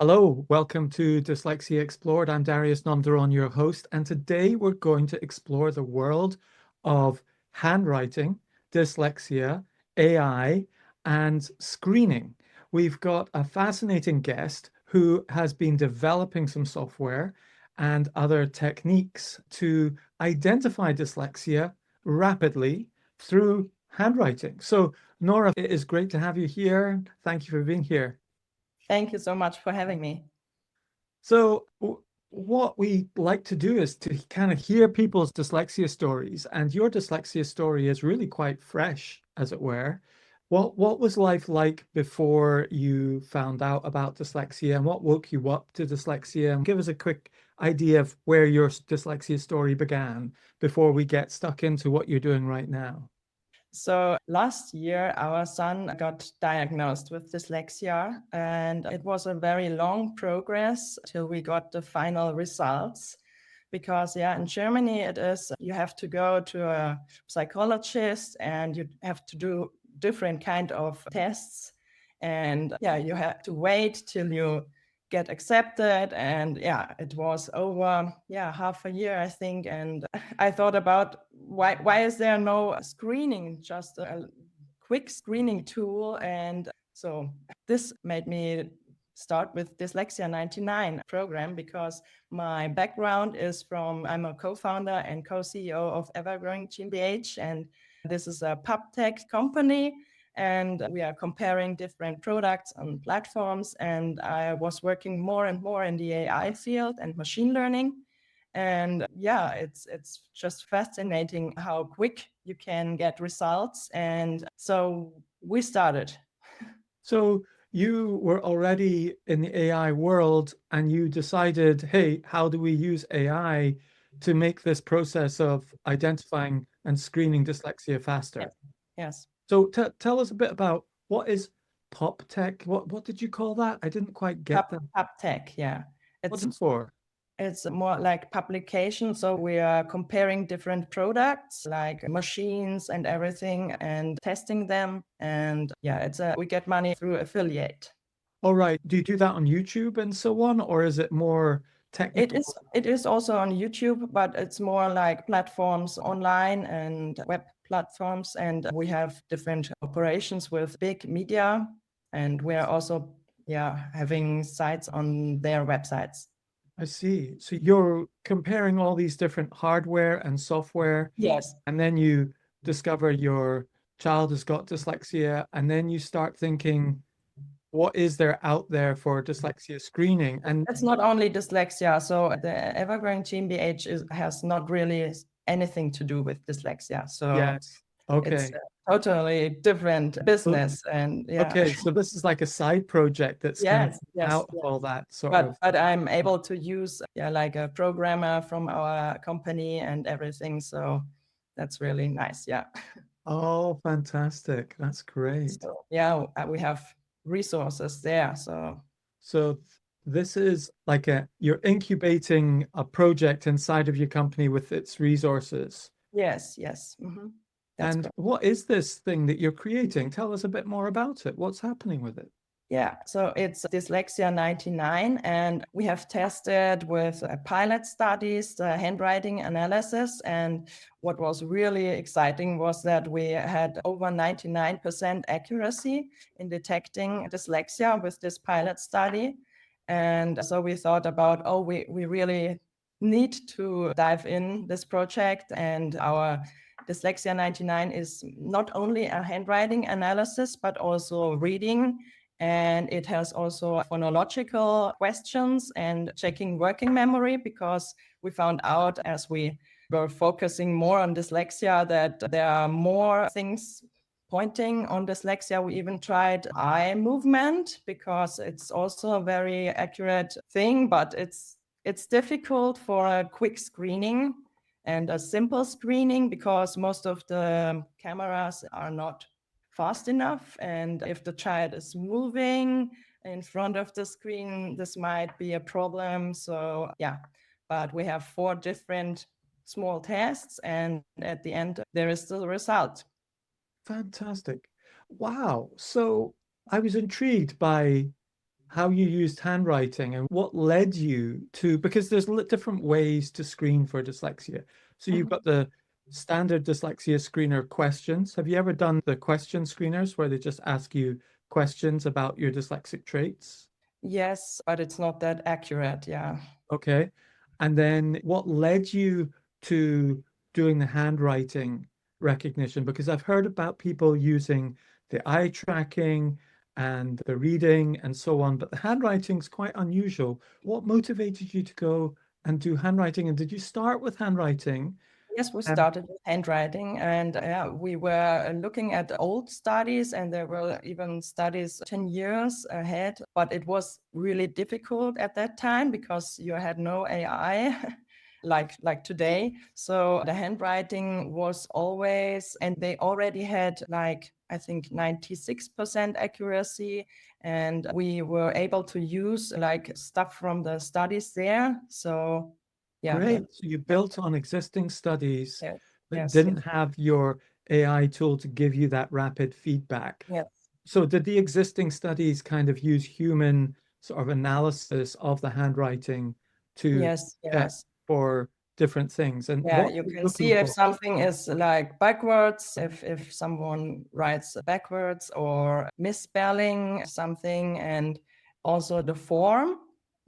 Hello, welcome to Dyslexia Explored. I'm Darius Namdaran, your host, and today we're going to explore the world of handwriting, dyslexia, AI, and screening. We've got a fascinating guest who has been developing some software and other techniques to identify dyslexia rapidly through handwriting. So, Nora, it is great to have you here. Thank you for being here. Thank you so much for having me. So, what we like to do is to kind of hear people's dyslexia stories, and your dyslexia story is really quite fresh, as it were. What was life like before you found out about dyslexia, and what woke you up to dyslexia? And give us a quick idea of where your dyslexia story began before we get stuck into what you're doing right now. So last year, our son got diagnosed with dyslexia, and it was a very long progress till we got the final results. Because, in Germany, it is you have to go to a psychologist and you have to do different kind of tests. And you have to wait till you get accepted. And it was over half a year, I think. And I thought about why is there no screening, just a quick screening tool. And so this made me start with Dyslexia 99 program, because my background is I'm a co-founder and co-CEO of Evergrowing GmbH, and this is a pub tech company, and we are comparing different products on platforms. And I was working more and more in the AI field and machine learning. And it's just fascinating how quick you can get results. And so we started. So you were already in the AI world and you decided, hey, how do we use AI to make this process of identifying and screening dyslexia faster? Yes. So tell us a bit about what is pop tech? What did you call that? I didn't quite get that. Pub tech, yeah. What's it for? It's more like publication. So we are comparing different products like machines and everything and testing them. And we get money through affiliate. All right. Do you do that on YouTube and so on, or is it more technical? It is also on YouTube, but it's more like platforms online and web platforms. And we have different operations with big media, and we are also having sites on their websites. I see. So you're comparing all these different hardware and software, Yes. and then you discover your child has got dyslexia, and then you start thinking, what is there out there for dyslexia screening? And It's not only dyslexia. So the Evergrowing GmbH has not really anything to do with dyslexia. So yes, it's okay. a totally different business. And Okay, so this is like a side project that's kind of yes, out of yes. all that sort of. But I'm able to use like a programmer from our company and everything. So that's really nice. Yeah. Oh, fantastic. That's great. So we have resources there. So this is like you're incubating a project inside of your company with its resources. Yes. Mm-hmm. That's And correct. what is this thing that you're creating? Tell us a bit more about it. What's happening with it? Yeah, so it's Dyslexia 99, and we have tested with pilot studies, the handwriting analysis. And what was really exciting was that we had over 99% accuracy in detecting dyslexia with this pilot study. And so we thought about, we really need to dive in this project. And our Dyslexia 99 is not only a handwriting analysis, but also reading, and it has also phonological questions and checking working memory, because we found out as we were focusing more on dyslexia that there are more things pointing on dyslexia. We even tried eye movement, because it's also a very accurate thing, but it's difficult for a quick screening and a simple screening, because most of the cameras are not fast enough. And if the child is moving in front of the screen, this might be a problem. So but we have 4 different small tests, and at the end there is the result. Fantastic. Wow. So I was intrigued by how you used handwriting and what led you to, because there's different ways to screen for dyslexia. So you've Mhm. got the standard dyslexia screener questions. Have you ever done the question screeners where they just ask you questions about your dyslexic traits? Yes, but it's not that accurate. Yeah. Okay. And then what led you to doing the handwriting recognition? Because I've heard about people using the eye tracking and the reading and so on, but the handwriting is quite unusual. What motivated you to go and do handwriting? And did you start with handwriting? Yes, we Um, started with handwriting, and yeah, we were looking at old studies, and there were even studies 10 years ahead, but it was really difficult at that time because you had no AI like today. So the handwriting was always, and they already had like, I think 96% accuracy, and we were able to use like stuff from the studies there. So yeah, Great. So you built on existing studies yes, that yes, yes. didn't have your AI tool to give you that rapid feedback. Yes, So did the existing studies kind of use human sort of analysis of the handwriting to yes, check yes. for different things? And Yeah, what you are you can see looking if for? something is like backwards, if someone writes backwards or misspelling something, and also the form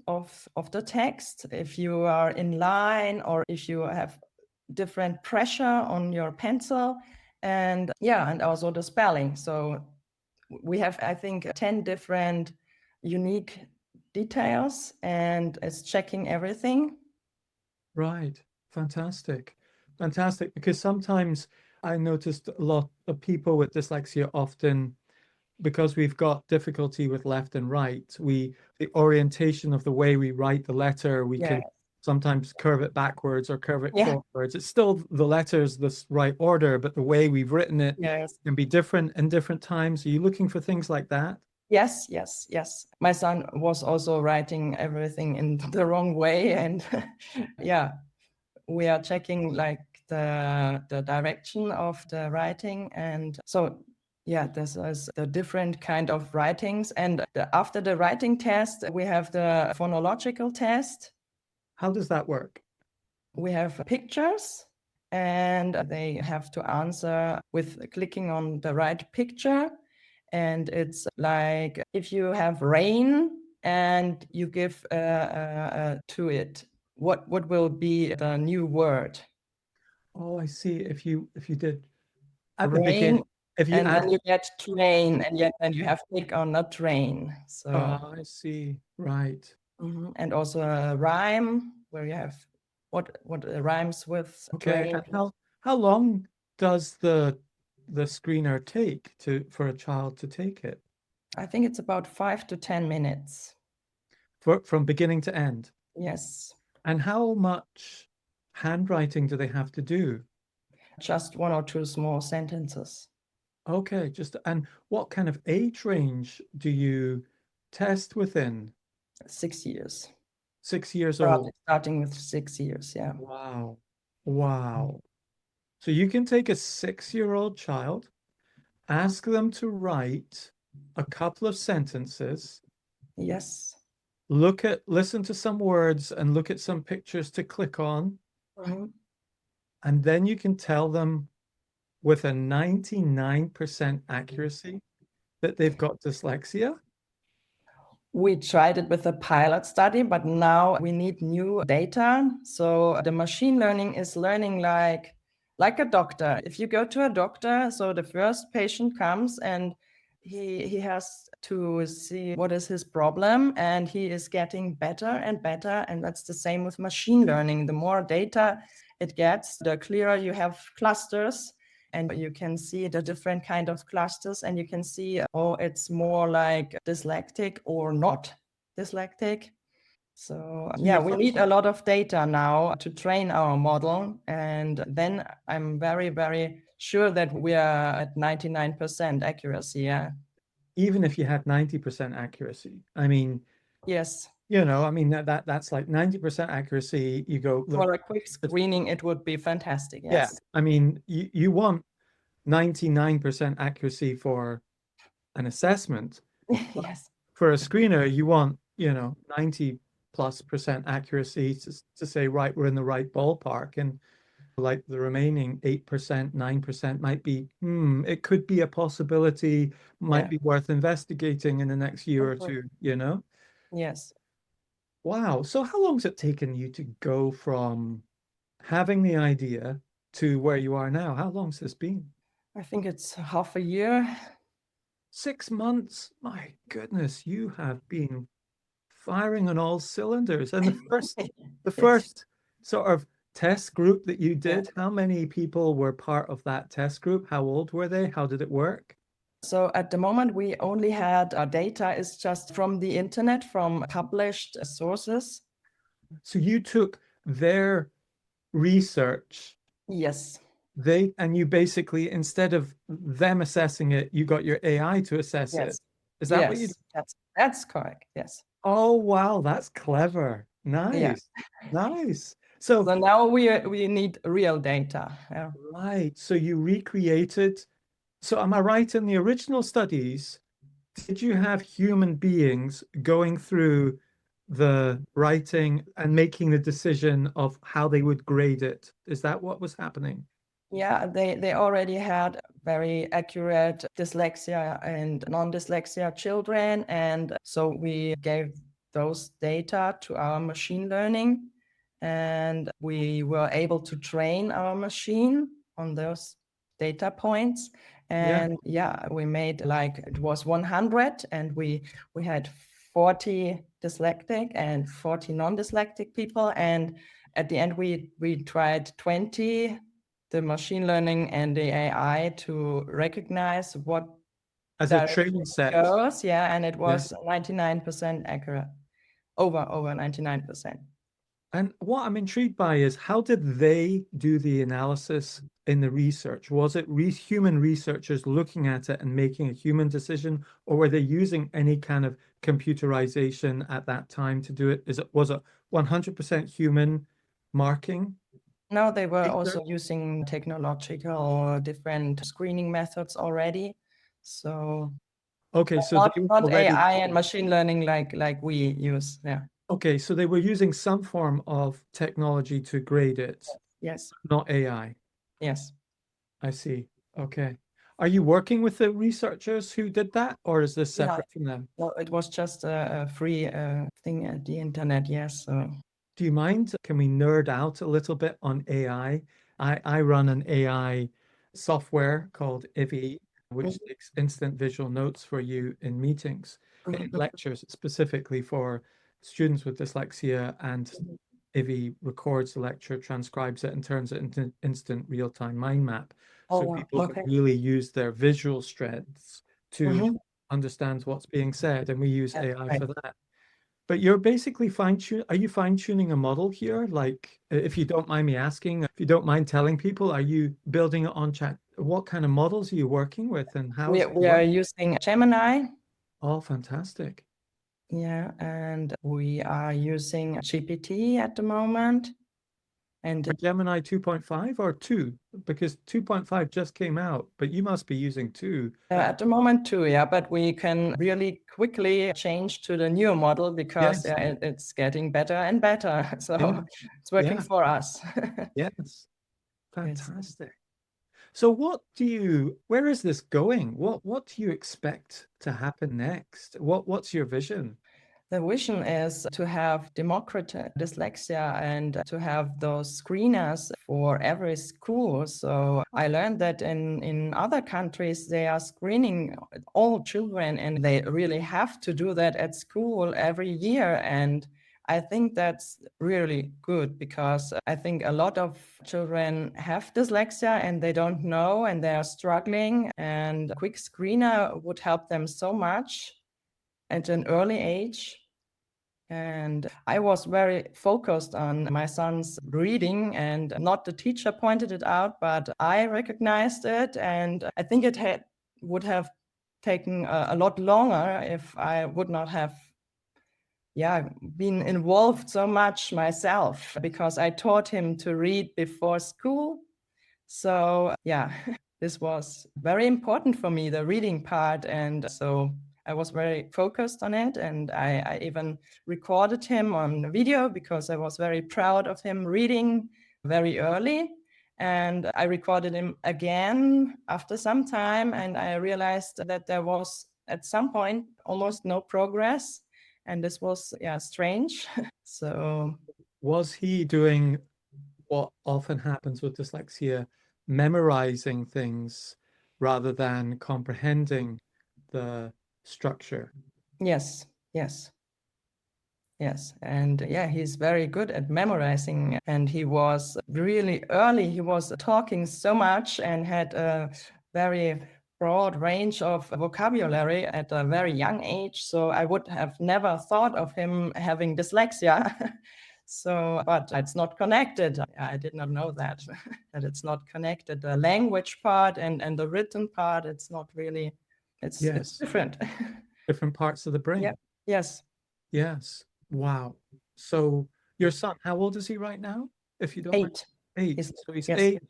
of the text, if you are in line or if you have different pressure on your pencil, and yeah, and also the spelling. So we have, I think, 10 different unique details, and it's checking everything. Right. Fantastic. Fantastic. Because sometimes I noticed a lot of people with dyslexia often, because we've got difficulty with left and right, the orientation of the way we write the letter, we Yeah, can sometimes curve it backwards or curve it yeah. forwards. It's still the letters the right order, but the way we've written it Yes. can be different in different times. Are you looking for things like that? Yes, yes, yes. My son was also writing everything in the wrong way. And yeah, we are checking like the direction of the writing. And so yeah, this is the different kind of writings. And after the writing test, we have the phonological test. How does that work? We have pictures, and they have to answer with clicking on the right picture. And it's like if you have rain and you give to it, what will be the new word? Oh, I see. If you did at the Rain, beginning, if you and then add, you get train, and yet then you have click on the train. So I see. Right. and also a rhyme where you have what rhymes with Okay. train. And how long does the screener take to for a child to take it? I think it's about 5 to 10 minutes. From beginning to end? Yes, And how much handwriting do they have to do? just one or two small sentences. Okay, just and what kind of age range do you test within? 6 years. 6 years Probably old. starting with 6 years. Yeah. Wow. Wow. So you can take a 6-year-old child, ask them to write a couple of sentences, Yes. listen to some words and look at some pictures to click on, Mhm. and then you can tell them with a 99% accuracy that they've got dyslexia. We tried it with a pilot study, but now we need new data. So the machine learning is learning like a doctor. If you go to a doctor, so the first patient comes and he has to see what is his problem, and he is getting better and better. And that's the same with machine learning. The more data it gets, the clearer you have clusters, and you can see the different kind of clusters, and you can see, oh, it's more like dyslexic or not dyslexic. So So yeah, you're we need a lot of data now to train our model, and then I'm very, very sure that we are at 99% accuracy. Yeah. even if you had 90% accuracy. I mean, Yes. I mean that's like 90% accuracy. You go, look, For a quick screening, it would be fantastic. yeah. Yes. I mean, you want 99% accuracy for an assessment, but Yes. for a screener, you want, 90+% accuracy to say, right, we're in the right ballpark. And like the remaining 8%, 9% might be, it could be a possibility, might Yeah. be worth investigating in the next year or Mhm. two. Yes. Wow. So how long has it taken you to go from having the idea to where you are now? How long's this been? I think it's half a year. 6 months? My goodness, you have been firing on all cylinders. And the Yes. first sort of test group that you Yeah. did, how many people were part of that test group? How old were they? How did it work? So at the moment, we only had our data is just from the internet, from published sources. So you took their research, Yes. and you basically, instead of them assessing it, you got your AI to assess it. Yes. Is that what you Yes. That's correct. Yes. Oh, wow, that's clever. Yeah. Nice. Nice. So, So now we need real data. Yeah. right. So you recreated. So am I right in the original studies? Did you have human beings going through the writing and making the decision of how they would grade it? Is that what was happening? Yeah, they already had very accurate dyslexia and non-dyslexia children. And so we gave those data to our machine learning, and we were able to train our machine on those data points. Yeah. And yeah, we made like it was 100, and we had 40 dyslexic and 40 non-dyslexic people. And at the end, we tried 20 the machine learning and the AI to recognize what As a direction training it set. goes. Yeah, and it Yeah. was 99% accurate, over 99%. And what I'm intrigued by is how did they do the analysis in the research? Was it human researchers looking at it and making a human decision, or were they using any kind of computerization at that time to do it? Was it 100% human marking Now they were research? also using technological different screening methods already. So Okay, so not they were not already AI and machine learning like we use. Yeah. okay, so they were using some form of technology to grade it, Yes. not AI. Yes. I see. Okay. Are you working with the researchers who did that, or is this Yeah. separate from them? No, it was just a free thing at the internet. Yes. So. Do you mind? Can we nerd out a little bit on AI? I run an AI software called Ivy, which takes instant visual notes for you in meetings, in Mhm. lectures, specifically for students with dyslexia. And Ivy records the lecture, transcribes it, and turns it into instant real-time mind map. So Oh, people can okay. really use their visual strengths to Mhm. understand what's being said, and we use That's AI right. for that. But you're basically are you fine-tuning a model here? Like, if you don't mind me asking, if you don't mind telling people, are you building it on chat? What kind of models are you working with and how is it We are work? using Gemini. Oh, fantastic. Yeah, and we are using GPT at the moment. And For Gemini 2.5 or 2? Because 2.5 just came out, but you must be using 2. at the moment too, yeah, but we can really quickly change to the new model because Yes. it's getting better and better. So Yeah. it's working Yeah. for us. Yes. Yes. Fantastic. So where is this going? What do you expect to happen next? What's your vision? The vision is to have democratic dyslexia and to have those screeners for every school. So I learned that in other countries, they are screening all children and they really have to do that at school every year. And I think that's really good because I think a lot of children have dyslexia and they don't know and they are struggling. And a quick screener would help them so much at an early age. And I was very focused on my son's reading, and not the teacher pointed it out, but I recognized it. And I think would have taken a lot longer if I would not have, yeah, been involved so much myself because I taught him to read before school. So, yeah, this was very important for me, the reading part. And so I was very focused on it, and I even recorded him on video because I was very proud of him reading very early. And I recorded him again after some time, and I realized that there was at some point almost no progress, and this was strange. So Was he doing what often happens with dyslexia, memorizing things rather than comprehending the structure? yes, yes. Yes, and he's very good at memorizing. And he was really early. He was talking so much and had a very broad range of vocabulary at a very young age. So I would have never thought of him having dyslexia. So, but it's not connected. I did not know that, that it's not connected. The language part and the written part, it's not really, it's Yes, different. different parts of the brain. Yeah. Yes. Yes. Wow. So your son, how old is he right now? If you don't mind. 8. 8. So he's Yes. 8.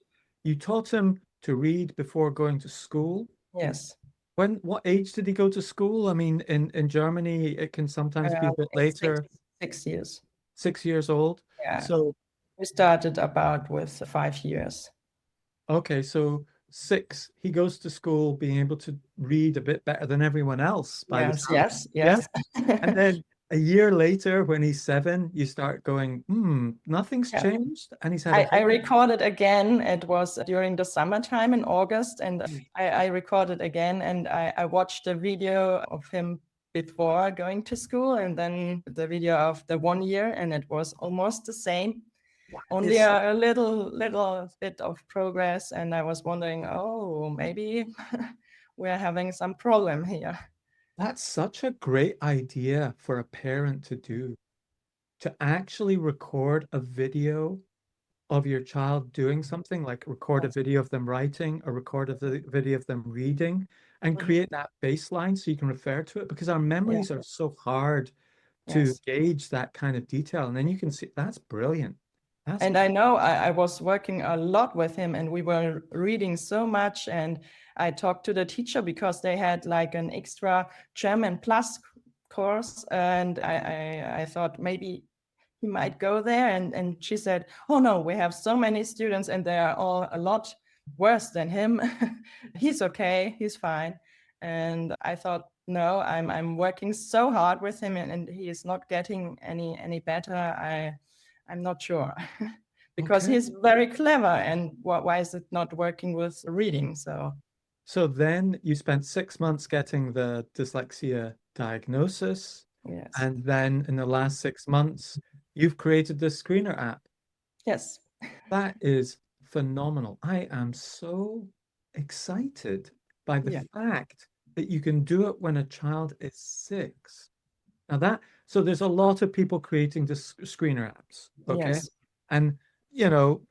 You taught him to read before going to school. Yes. What age did he go to school? I mean, in Germany, it can sometimes be a bit later, 6 years. 6 years old. Yeah. So, We started about with 5 years. okay, so 6, he goes to school being able to read a bit better than everyone else by the Yes, time. yes, Yeah. yes. And then a year later, when he's 7, you start going, nothing's Yeah. changed. And he's had I recorded again. It was during the summertime in August, and I recorded again, and I watched a video of him before going to school, and then the video of the 1 year, and it was almost the same. Only a little bit of progress, and I was wondering, oh, maybe we're having some problem here. That's such a great idea for a parent to do, to actually record a video of your child doing something, like record a video of them writing or record a video of them reading, and create that baseline so you can refer to it, because our memories are so hard to Yes. gauge that kind of detail. And then you can see that's brilliant. That's And I know I was working a lot with him, and we were reading so much. And I talked to the teacher because they had like an extra German plus course, and I thought maybe he might go there. And she said, oh no, we have so many students, and they are all a lot worse than him. He's okay, he's fine. And I thought, no, I'm working so hard with him, and he is not getting any better. I'm not sure. Because okay. he's very clever, and why is it not working with reading? So then you spent 6 months getting the dyslexia diagnosis, Yes. and then in the last 6 months, you've created the screener app. Yes. That is phenomenal. I am so excited by the fact that you can do it when a child is 6. Now so there's a lot of people creating this screener apps, okay? Yes. And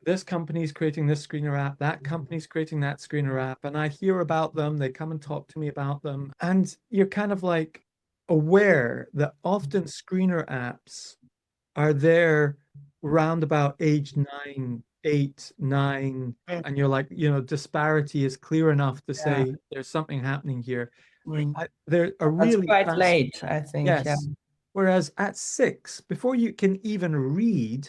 this company's creating this screener app, that company's creating that screener app, and I hear about them, they come and talk to me about them, and you're kind of like aware that often screener apps are there round about age 9, 8, 9, and you're like, disparity is clear enough to say there's something happening here. They're a That's really quite late, I think. yes. Yeah. Whereas at 6, before you can even read,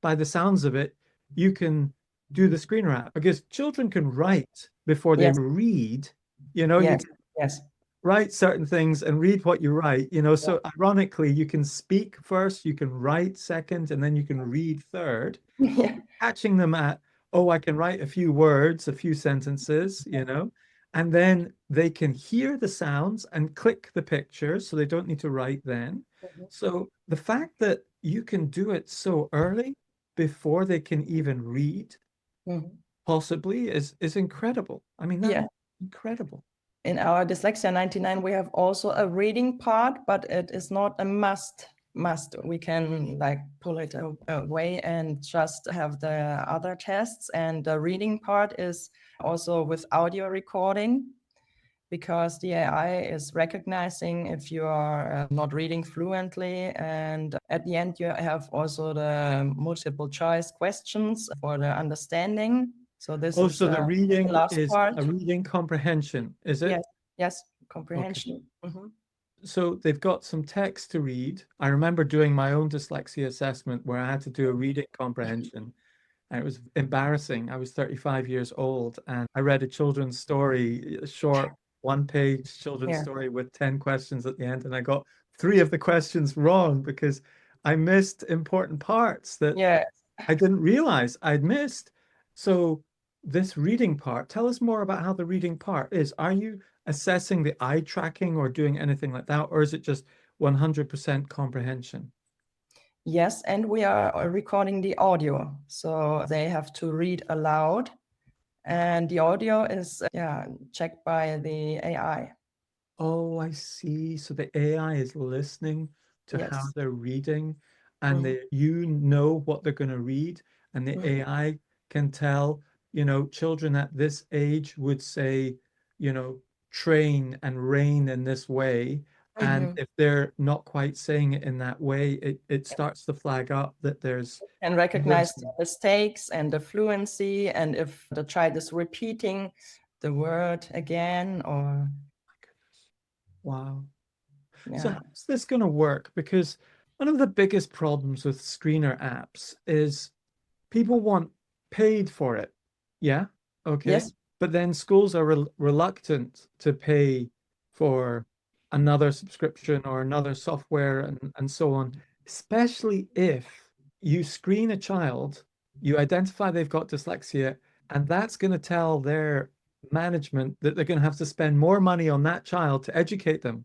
by the sounds of it, you can do the screener app, because children can write before they Yes. read. You Yes. can Yes. write certain things and read what you write, so ironically, you can speak first, you can write second, and then you can read third. Yeah. Catching them at, oh, I can write a few words, a few sentences, and then they can hear the sounds and click the pictures, so they don't need to write then. So the fact that you can do it so early before they can even read, possibly, is incredible. I mean, that's incredible. In our Dyslexia 99, we have also a reading part, but it is not a must. We can like pull it away and just have the other tests. And the reading part is also with audio recording, because the AI is recognizing if you are not reading fluently. And at the end, you have also the multiple choice questions for the understanding. So this is the reading the last is part. a reading comprehension, is it? Yes. comprehension. So they've got some text to read. I remember doing my own dyslexia assessment where I had to do a reading comprehension, and it was embarrassing. I was 35 years old and I read a children's story, a short one-page children's Yeah. story with 10 questions at the end, and I got three of the questions wrong because I missed important parts that Yeah. I didn't realize I'd missed. So this reading part, tell us more about how the reading part is. Are you assessing the eye tracking or doing anything like that, or is it just 100% comprehension? Yes, and we are recording the audio. So they have to read aloud, and the audio is checked by the AI. Oh, I see. So the AI is listening to how Yes. they're reading, and Mhm. you know what they're going to read, and the Mhm. AI can tell, children at this age would say, train and rain in this way. And Mhm. if they're not quite saying it in that way, it starts to flag up that there's And recognize the missing. mistakes and the fluency, and if the child is repeating the word again, or My goodness. Wow. So yeah. how's this going to work? Because one of the biggest problems with screener apps is people want paid for it. Yeah. Okay. Yes. But then schools are reluctant to pay for another subscription or another software and so on, especially if you screen a child, you identify they've got dyslexia, and that's going to tell their management that they're going to have to spend more money on that child to educate them.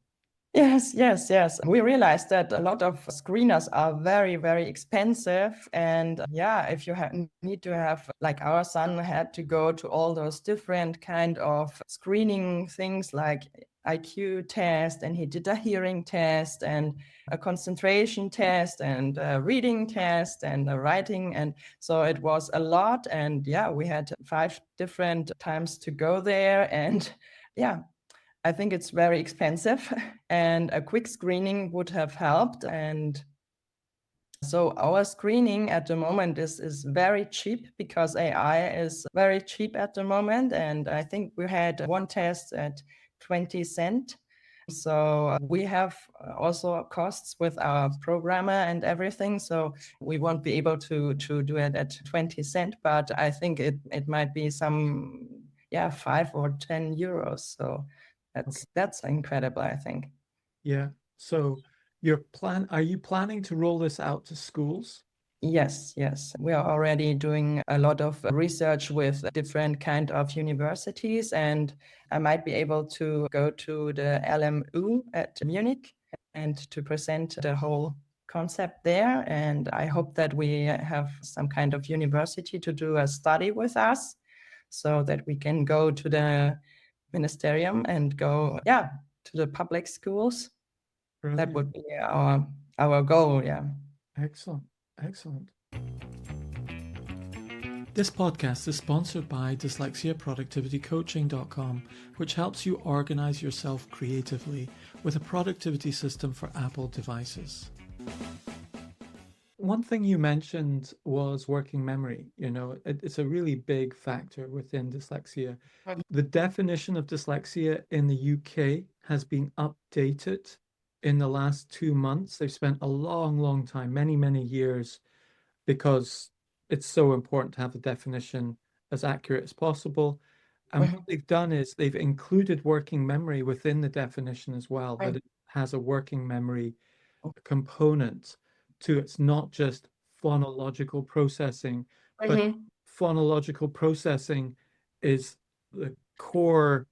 Yes, yes, yes. We realized that a lot of screeners are very, very expensive. And if you need to have, like our son had to go to all those different kind of screening things like IQ test, and he did a hearing test and a concentration test and a reading test and a writing. And so it was a lot. And we had 5 different times to go there. And I think it's very expensive, and a quick screening would have helped. And so our screening at the moment is very cheap because AI is very cheap at the moment. And I think we had one test at 20 cent. So we have also costs with our programmer and everything. So we won't be able to do it at 20 cent, but I think it might be some 5 or 10 euros. So Okay. that's incredible, I think. Yeah. So are you planning to roll this out to schools? Yes, yes. We are already doing a lot of research with different kind of universities, and I might be able to go to the LMU at Munich and to present the whole concept there. And I hope that we have some kind of university to do a study with us so that we can go to the ministerium and go, to the public schools. That Brilliant. would be our goal, yeah. Excellent. Excellent. This podcast is sponsored by dyslexiaproductivitycoaching.com, which helps you organize yourself creatively with a productivity system for Apple devices. One thing you mentioned was working memory. It's a really big factor within dyslexia. The definition of dyslexia in the UK has been updated in the last 2 months. They've spent a long, long time, many, many years, because it's so important to have the definition as accurate as possible. And what they've done is they've included working memory within the definition as well, that it has a working memory component to it's not just phonological processing, but phonological processing is the core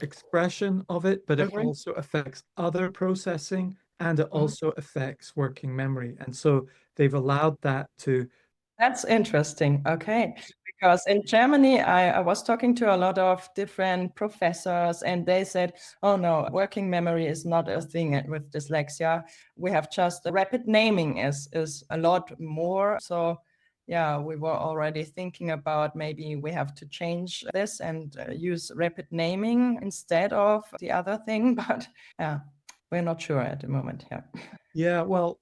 expression of it, but it also affects other processing and it also affects working memory. And so they've allowed that to. That's interesting. Okay. Because in Germany, I was talking to a lot of different professors, and they said, oh no, working memory is not a thing with dyslexia. We have just rapid naming is a lot more. So we were already thinking about maybe we have to change this and use rapid naming instead of the other thing. But we're not sure at the moment. Yeah. Yeah, well,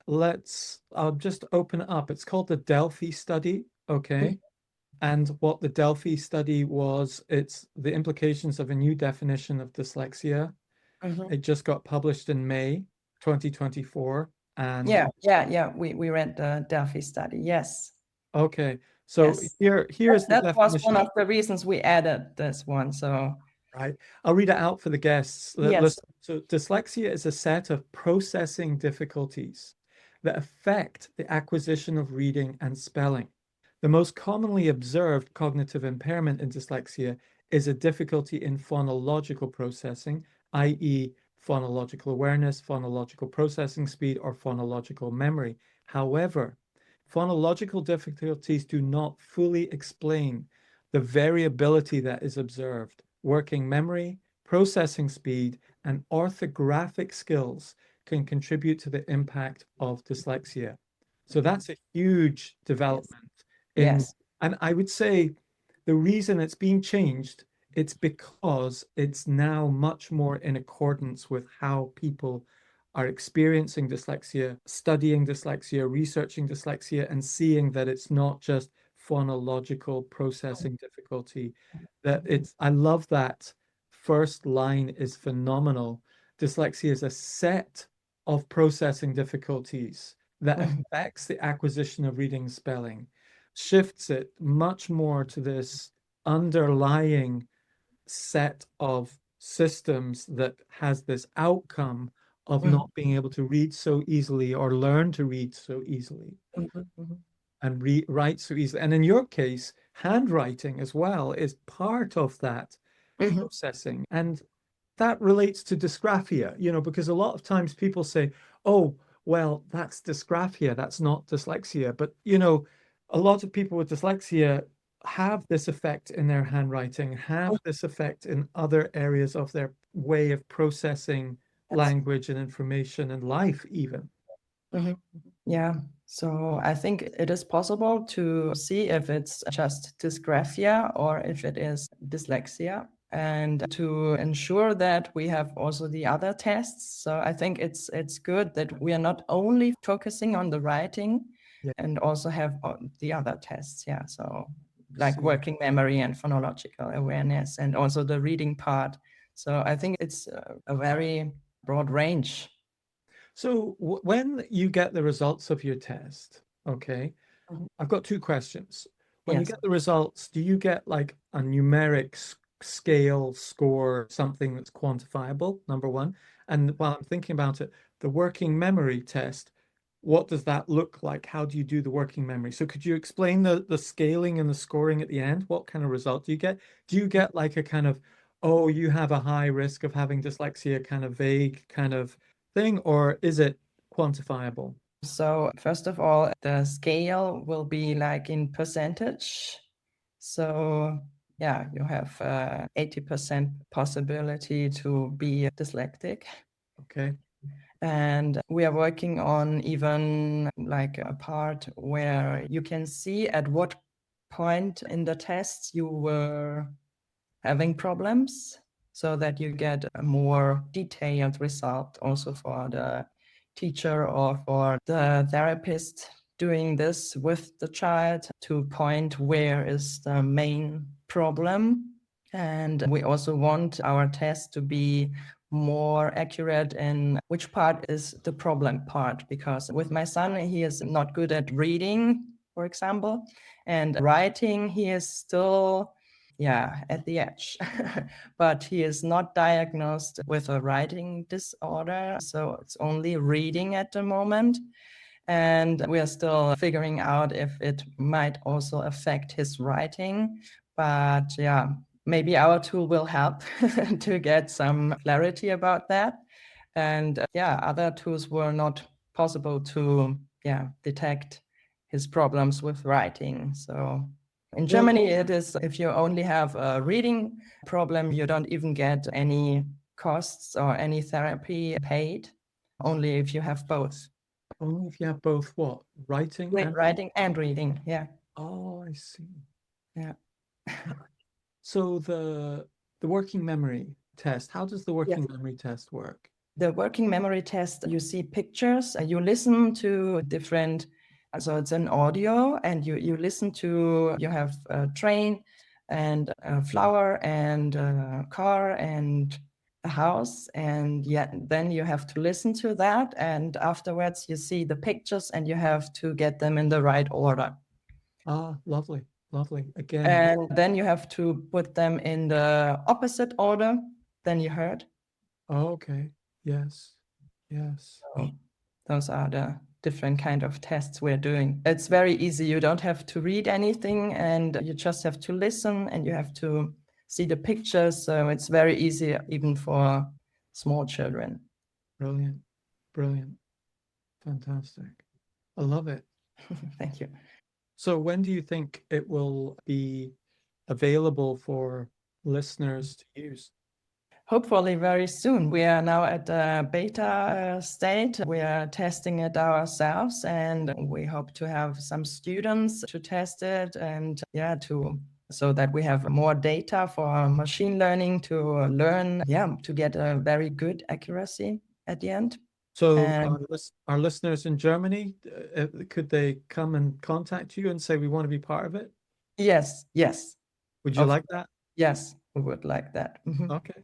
I'll just open it up. It's called the Delphi study. Okay. And what the Delphi study was, it's the implications of a new definition of dyslexia. Mhm. It just got published in May 2024. And Yeah. We read the Delphi study. Yes. okay, so Yes. here is the That was definition, one of the reasons we added this one. So right? I'll read it out for the guests. yes. Listen. So dyslexia is a set of processing difficulties that affect the acquisition of reading and spelling. The most commonly observed cognitive impairment in dyslexia is a difficulty in phonological processing, i.e., phonological awareness, phonological processing speed, or phonological memory. However, phonological difficulties do not fully explain the variability that is observed. Working memory, processing speed, and orthographic skills can contribute to the impact of dyslexia. So that's a huge Yes. development in, Yes. and I would say the reason it's being changed, it's because it's now much more in accordance with how people are experiencing dyslexia, studying dyslexia, researching dyslexia, and seeing that it's not just phonological processing difficulty. That it's, I love that first line is phenomenal. Dyslexia is a set of processing difficulties that Mhm. affects the acquisition of reading and spelling, shifts it much more to this underlying set of systems that has this outcome of Mhm. not being able to read so easily or learn to read so easily Mhm. Mhm. and write so easily. And in your case, handwriting as well is part of that Mhm. processing. And that relates to dysgraphia, because a lot of times people say, oh, well, that's dysgraphia, that's not dyslexia. But, a lot of people with dyslexia have this effect in their handwriting, have this effect in other areas of their way of processing Yes. language and information and life, even. Mhm. Yeah. So I think it is possible to see if it's just dysgraphia or if it is dyslexia, and to ensure that we have also the other tests. So I think it's good that we are not only focusing on the writing Yeah. and also have the other tests. Yeah. So like See. working memory and phonological awareness and also the reading part. So I think it's a very broad range. So when you get the results of your test, okay, Mhm. I've got two questions. When you Yes. get the results, do you get like a numeric scale score, something that's quantifiable, number one? And while I'm thinking about it, the working memory test, what does that look like? How do you do the working memory? So could you explain the scaling and the scoring at the end? What kind of result do you get? Do you get like a kind of, oh, you have a high risk of having dyslexia kind of vague kind of thing, or is it quantifiable? So first of all, the scale will be like in percentage. So yeah, you have 80% possibility to be dyslexic. Okay. And we are working on even like a part where you can see at what point in the test you were having problems, so that you get a more detailed result also for the teacher or for the therapist doing this with the child to point where is the main problem. And we also want our test to be more accurate in which part is the problem part, because with my son, he is not good at reading, for example, and writing, he is still at the edge. But he is not diagnosed with a writing disorder, so it's only reading at the moment. And we are still figuring out if it might also affect his writing. But yeah, maybe our tool will help to get some clarity about that. And other tools were not possible to detect his problems with writing. So in Well, Germany, it is if you only have a reading problem, you don't even get any costs or any therapy paid, only if you have both. only if you have both what? Writing and Writing and reading. Yeah. oh, I see. Yeah. So the working memory test, how does the Yes. working memory test work? The working memory test, you see pictures, you listen to different, so it's an audio, and you listen to, you have a train and a flower and a car and house, and then you have to listen to that, and afterwards you see the pictures and you have to get them in the right order. Ah, lovely, lovely. Again, And then you have to put them in the opposite order than you heard. okay. Yes, yes. So those are the different kind of tests we're doing. It's very easy. You don't have to read anything, and you just have to listen, and you have to see the pictures. So it's very easy even for small children. Brilliant, brilliant, fantastic. I love it. Thank you. So when do you think it will be available for listeners to use? Hopefully very soon. We are now at the beta state. We are testing it ourselves, and we hope to have some students to test it, and so that we have more data for machine learning to learn, to get a very good accuracy at the end. So And our listeners in Germany, could they come and contact you and say, we want to be part of it? yes, Would you of- like that? yes, we would like that. Mhm. Okay,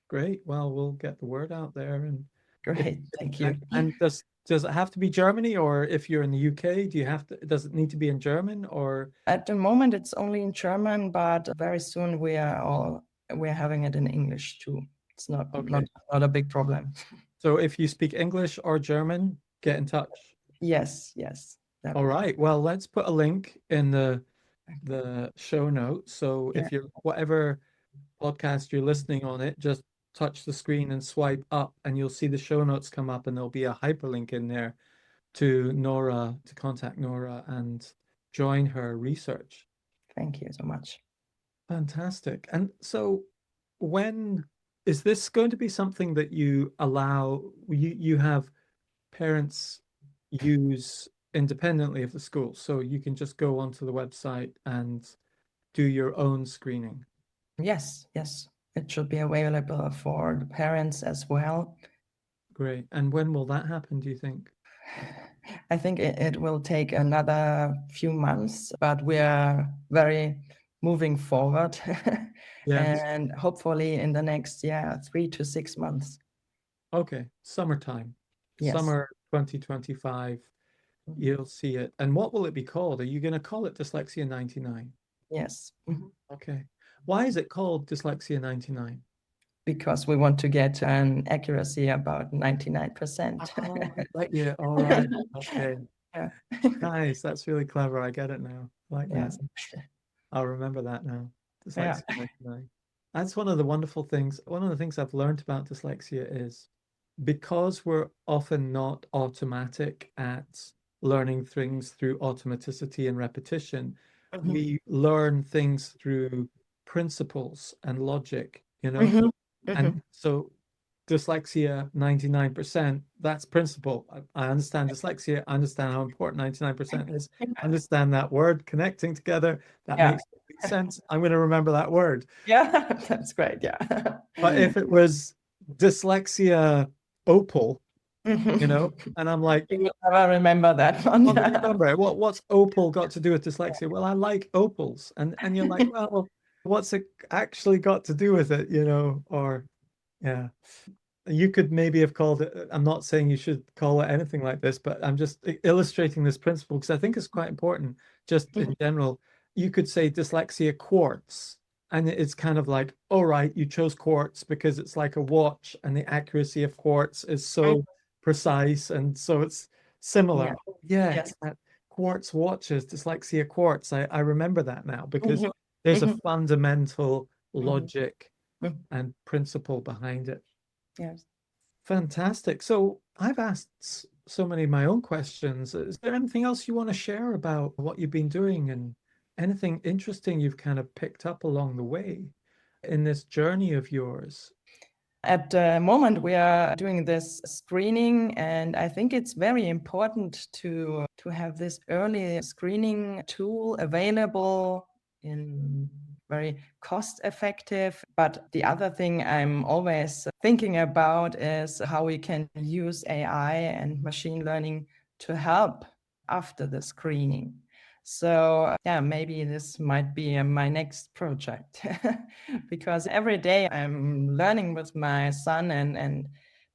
great. Well, we'll get the word out there. And Great, thank you. and does it have to be Germany, or if you're in the UK, does it need to be in German, or? At the moment, it's only in German, but very soon we're having it in English too. It's not Okay. not a big problem. So if you speak English or German, get in touch. Yes. That All would- right. Well, let's put a link in the show notes. So if you're whatever podcast you're listening on it, just touch the screen and swipe up, and you'll see the show notes come up, and there'll be a hyperlink in there to Nora, to contact Nora and join her research. Thank you so much. Fantastic. And so when is this going to be something that you allow you have parents use independently of the school, so you can just go onto the website and do your own screening? Yes. It should be available for the parents as well. Great. And when will that happen, do you think? I think it will take another few months, but we are very moving forward. Yes. And hopefully in the next 3 to 6 months. Okay. Summertime. Yes. Summer 2025, you'll see it. And what will it be called? Are you going to call it Dyslexia 99? Yes. Mhm. Okay. Why is it called Dyslexia 99? Because we want to get an accuracy about 99%. Like, yeah, all right. Okay. Yeah. Nice. That's really clever. I get it now. Like that. Yes. I'll remember that now. Yeah. Dyslexia 99. That's one of the wonderful things. One of the things I've learned about dyslexia is because we're often not automatic at learning things through automaticity and repetition, Mhm. we learn things through principles and logic, Mhm. And so dyslexia 99%, that's principle. I understand dyslexia, I understand how important 99% is, I understand that word connecting together, that Yeah. makes complete sense. I'm going to remember that word. Yeah, that's great. Yeah. But if it was dyslexia opal, Mhm. and I'm like, You will never remember that one. well, remember it. What's opal got to do with dyslexia? Well, I like opals. And you're like, well, what's it actually got to do with it, or yeah. You could maybe have called it, I'm not saying you should call it anything like this, but I'm just illustrating this principle because I think it's quite important just in general. You could say dyslexia quartz, and it's kind of like, all right, you chose quartz because it's like a watch and the accuracy of quartz is so precise. And so it's similar. Yeah. Oh, yeah, Yes. quartz watches, dyslexia quartz. I remember that now because Mhm. there's a Mhm. fundamental logic Mhm. and principle behind it. Yes. Fantastic. So I've asked so many of my own questions. Is there anything else you want to share about what you've been doing and anything interesting you've kind of picked up along the way in this journey of yours? At the moment, we are doing this screening, and I think it's very important to have this early screening tool available in very cost effective. But the other thing I'm always thinking about is how we can use AI and machine learning to help after the screening. So yeah, maybe this might be my next project because every day I'm learning with my son and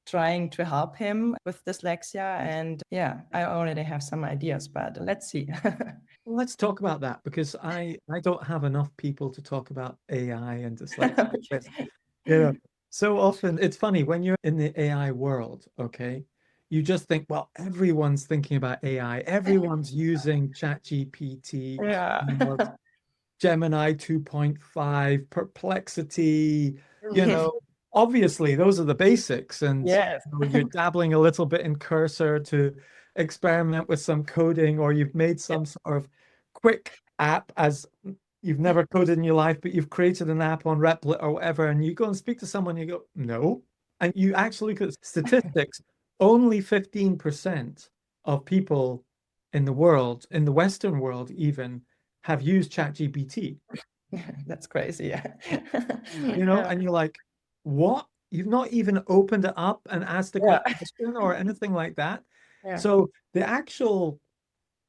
trying to help him with dyslexia. And yeah, I already have some ideas, but let's see. Well, let's talk about that because I don't have enough people to talk about AI and dyslexia with. You know, so often it's funny when you're in the AI world, okay, you just think, well, everyone's thinking about AI, everyone's using ChatGPT, Yeah. Claude, Gemini 2.5, Perplexity, you know, obviously those are the basics. And Yes. you're dabbling a little bit in Cursor to experiment with some coding, or you've made Yeah. some sort of quick app as you've never coded in your life, but you've created an app on Replit or whatever, and you go and speak to someone, you go, no. And you actually look at statistics, only 15% of people in the world, in the Western world even, have used ChatGPT, That's crazy. Yeah. Yeah. and you're like, what? You've not even opened it up and asked a Yeah. quick question or anything like that. Yeah. So the actual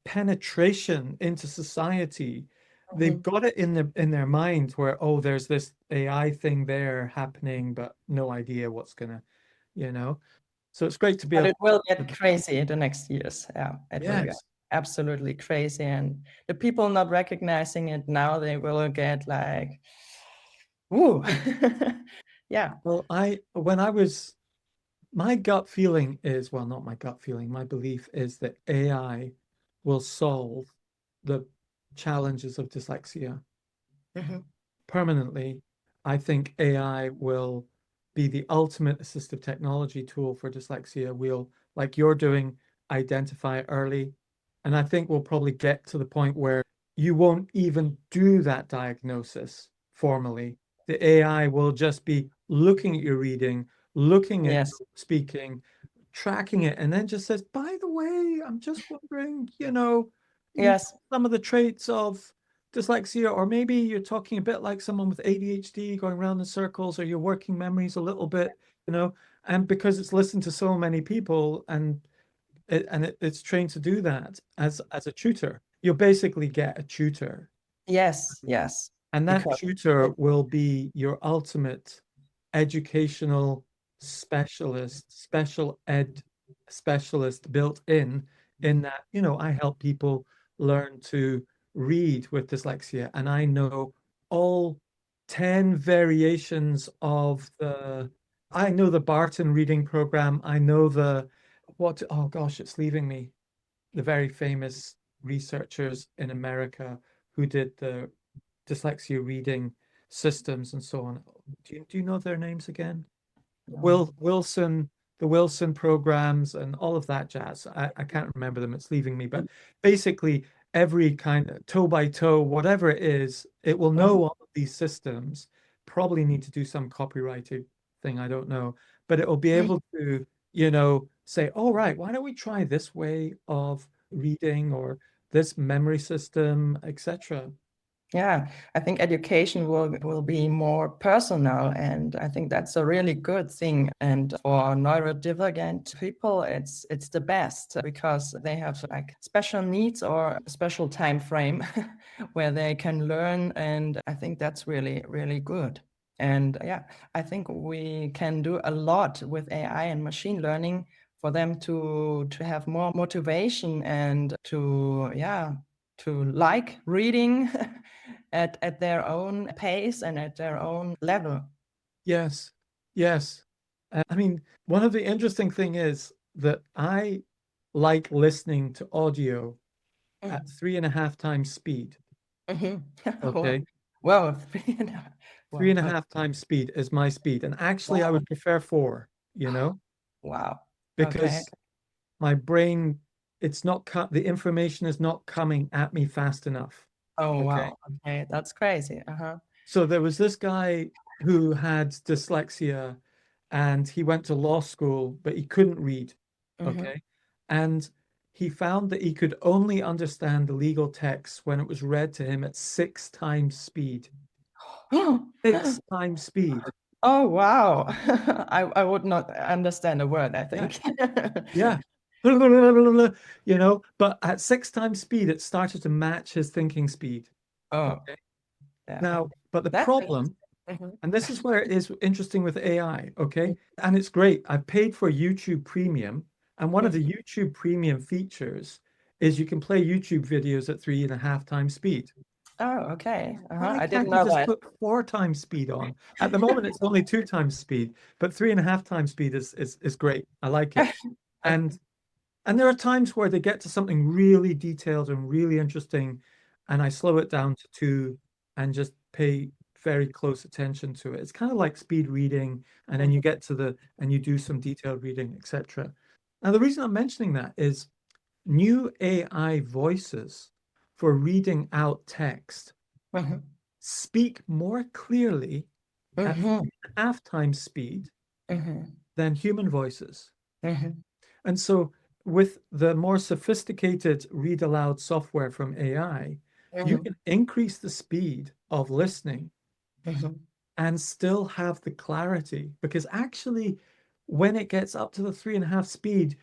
penetration into society, they've Mhm. got it in their mind where, oh, there's this AI thing there happening, but no idea what's gonna, you know. So it's great to be But able it will to, get crazy in the next years. Yeah, it will get yes. absolutely crazy. And the people not recognizing it now, they will get like, woo. Yeah. Well, when I was, my gut feeling is, well, not my gut feeling, my belief is that AI will solve the challenges of dyslexia Mhm. permanently. I think AI will be the ultimate assistive technology tool for dyslexia. We'll, like you're doing, identify it early. And I think we'll probably get to the point where you won't even do that diagnosis formally. The AI will just be looking at your reading, looking at Yes. your speaking, tracking it, and then just says, by the way, I'm just wondering, you Yes. some of the traits of dyslexia, or maybe you're talking a bit like someone with ADHD going around in circles, or your working memories a little bit, and because it's listened to so many people and it's trained to do that as a tutor, you'll basically get a tutor, Yes. Yes. and that Because tutor it, will be your ultimate educational specialist, special ed specialist built in that, I help people learn to read with dyslexia, and I know all 10 variations of I know the Barton reading program. I know oh gosh, it's leaving me. The very famous researchers in America who did the dyslexia reading systems and so on. Do you know their names again? no. Wilson, the Wilson programs and all of that jazz. I can't remember them. It's leaving me. But basically, every kind of toe by toe, whatever it is, it will Mhm. know all of these systems. Probably need to do some copyrighted thing. I don't know. But it will be able to, say, all right, why don't we try this way of reading or this memory system, etc. Yeah, I think education will be more personal, and I think that's a really good thing. And for neurodivergent people, it's the best because they have like special needs or a special time frame where they can learn, and I think that's really really good. And yeah, I think we can do a lot with AI and machine learning for them to have more motivation and to like reading at their own pace and at their own level. Yes, yes. I mean, one of the interesting thing is that I like listening to audio at 3.5 times speed. Mhm. Okay. Well, Three well, and a half times speed is my speed. And actually, I wow, would prefer four, wow. Okay. because my brain, it's not the information is not coming at me fast enough. Oh, Okay. wow. Okay, that's crazy. Uh-huh. So there was this guy who had dyslexia and he went to law school, but he couldn't read. Mhm. Okay. And he found that he could only understand the legal text when it was read to him at 6 times speed. 6 times speed. Oh, wow. I would not understand a word, I Yeah. think. Yeah. but at 6 times speed, it started to match his thinking speed. Oh, Okay. yeah. Now, but the That's problem, interesting. and this is where it is interesting with AI, okay? And it's great. I paid for YouTube Premium, and one of the YouTube Premium features is you can play YouTube videos at 3.5 times speed. Oh, okay. Why I didn't can't you know just that. put 4 times speed on? At the moment, it's only 2 times speed, but 3.5 times speed is great. I like it. Okay. And and there are times where they get to something really detailed and really interesting, and I slow it down to 2 and just pay very close attention to it. It's kind of like speed reading, and then you get to and you do some detailed reading, etc. Now, the reason I'm mentioning that is new AI voices for reading out text Mhm, speak more clearly at mhm, 3.5 times speed mhm, than human voices. mhm, And so, with the more sophisticated read aloud software from AI, you mhm, can increase the speed of listening mhm, and still have the clarity. Because actually, when it gets up to the 3.5 speed,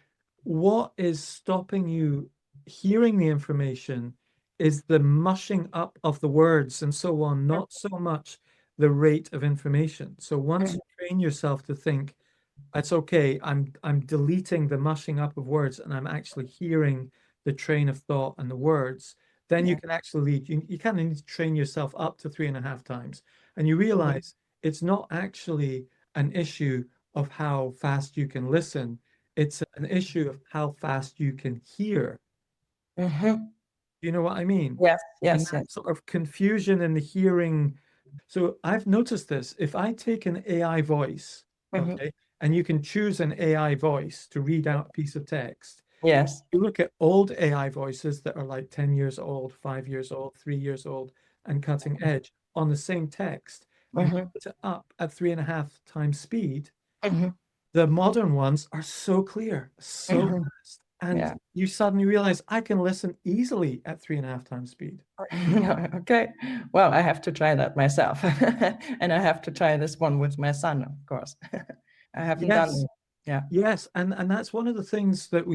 what is stopping you hearing the information is the mushing up of the words and so on, not so much the rate of information. So once mhm, you train yourself to think, it's okay. I'm deleting the mushing up of words and I'm actually hearing the train of thought and the words. Then you yeah, can actually you kind of need to train yourself up to 3.5 times. And you mhm, realize it's not actually an issue of how fast you can listen. It's an issue of how fast you can hear. mhm. You know what I mean? Yes, And yes, that yes. sort of confusion in the hearing. So I've noticed this. If I take an AI voice, Mhm. okay, and you can choose an AI voice to read out a piece of text, Yes. you look at old AI voices that are like 10 years old, 5 years old, 3 years old, and cutting edge on the same text, and you Mhm, put it up at 3.5 times speed, mhm, the modern ones are so clear, so mhm. fast. And Yeah. you suddenly realize I can listen easily at 3.5 times speed. Okay. Well, I have to try that myself. And I have to try this one with my son, of course. I haven't done Yes, it. Yeah. yes, and that's one of the things that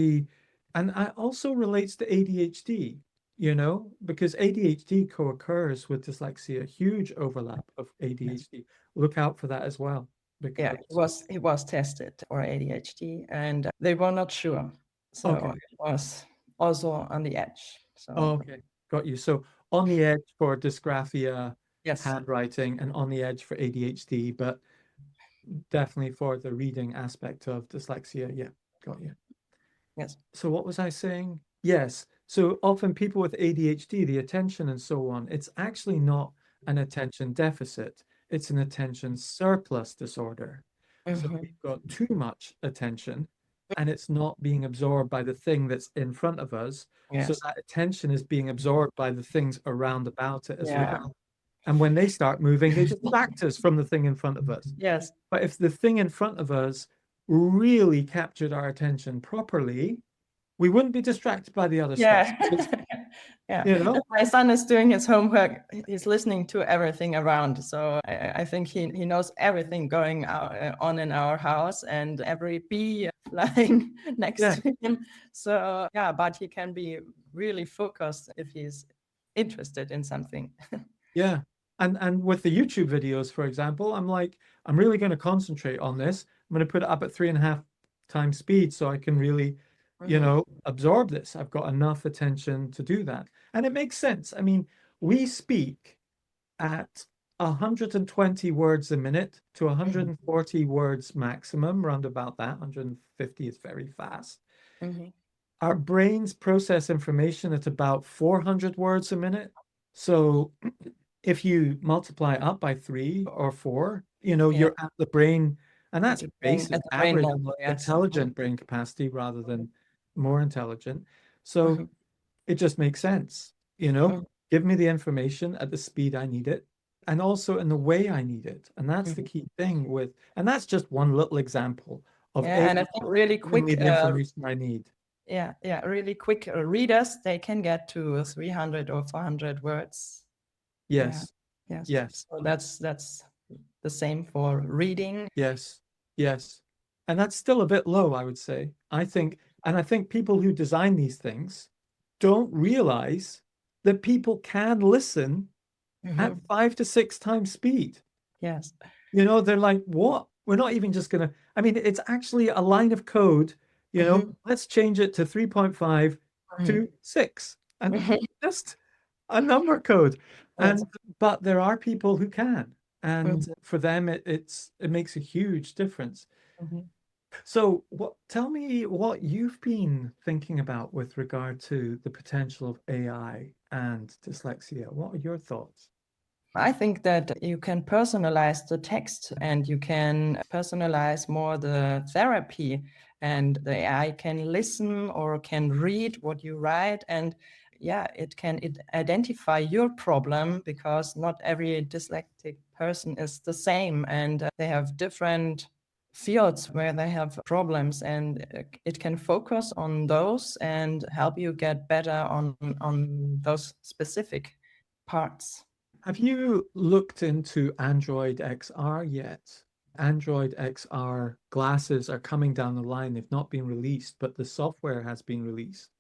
and it also relates to ADHD, because ADHD co-occurs with dyslexia, huge overlap of Yes. ADHD. Look out for that as well, Yeah, because he was tested for ADHD and they were not sure. So okay, it was also on the edge. So okay, got you. So on the edge for dysgraphia, yes, handwriting, and on the edge for ADHD, but definitely for the reading aspect of dyslexia. Yeah, got you. yes. So what was I saying? Yes. So often people with ADHD, the attention and so on, it's actually not an attention deficit. It's an attention surplus disorder. So Mhm. we've got too much attention and it's not being absorbed by the thing that's in front of us. So Yes. that attention is being absorbed by the things around about it as Yeah. well. And when they start moving, they distract us from the thing in front of us. Yes. But if the thing in front of us really captured our attention properly, we wouldn't be distracted by the other stuff. Yeah. It's, Yeah. you know, My son is doing his homework. He's listening to everything around. So I think he knows everything going on in our house and every bee flying next yeah, to him. So yeah, but he can be really focused if he's interested in something. yeah. And with the YouTube videos, for example, I'm like, I'm really going to concentrate on this. I'm going to put it up at 3.5 times speed so I can really, Mhm. absorb this. I've got enough attention to do that. And it makes sense. I mean, we speak at 120 words a minute to Mhm. 140 words maximum, round about that. 150 is very fast. Mhm. Our brains process information at about 400 words a minute. So if you multiply up by 3 or 4, Yeah. you're at the brain, and At that's the basic brain average level, yes. intelligent brain capacity rather than more intelligent. So Mhm. it just makes sense, Mhm. give me the information at the speed I need it and also in the way I need it. And that's the Mhm. key thing and that's just one little example of Yeah, AI and I think really giving me quick the information I need. yeah, really quick readers, they can get to 300 or 400 words. Yeah, Yes, yes. yes, So that's the same for reading. yes, yes. And that's still a bit low, I would say. I think And I think people who design these things don't realize that people can listen at 5 to 6 times speed. Yes. They're like, what? We're not even just going to, I mean, it's actually a line of code, let's change it to 3.5 to 6. And it's just a number code. Yes. But there are people who can. And for them, it makes a huge difference. So tell me what you've been thinking about with regard to the potential of AI and dyslexia. What are your thoughts? I think that you can personalize the text and you can personalize more the therapy, and the AI can listen or can read what you write, and it can identify your problem, because not every dyslexic person is the same, and they have different fields where they have problems, and it can focus on those and help you get better on those specific parts. Have you looked into Android XR yet? Android XR glasses are coming down the line. They've not been released, but the software has been released.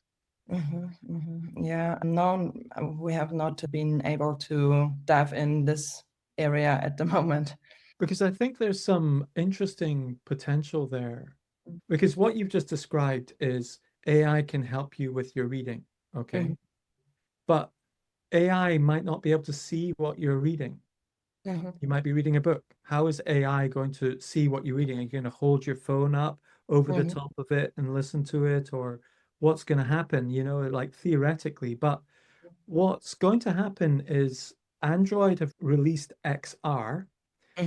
Yeah, no, we have not been able to dive in this area at the moment. Because I think there's some interesting potential there. Because what you've just described is AI can help you with your reading, okay? But AI might not be able to see what you're reading. You might be reading a book. How is AI going to see what you're reading? Are you going to hold your phone up over the top of it and listen to it? Or what's going to happen, like theoretically? But what's going to happen is Android have released XR,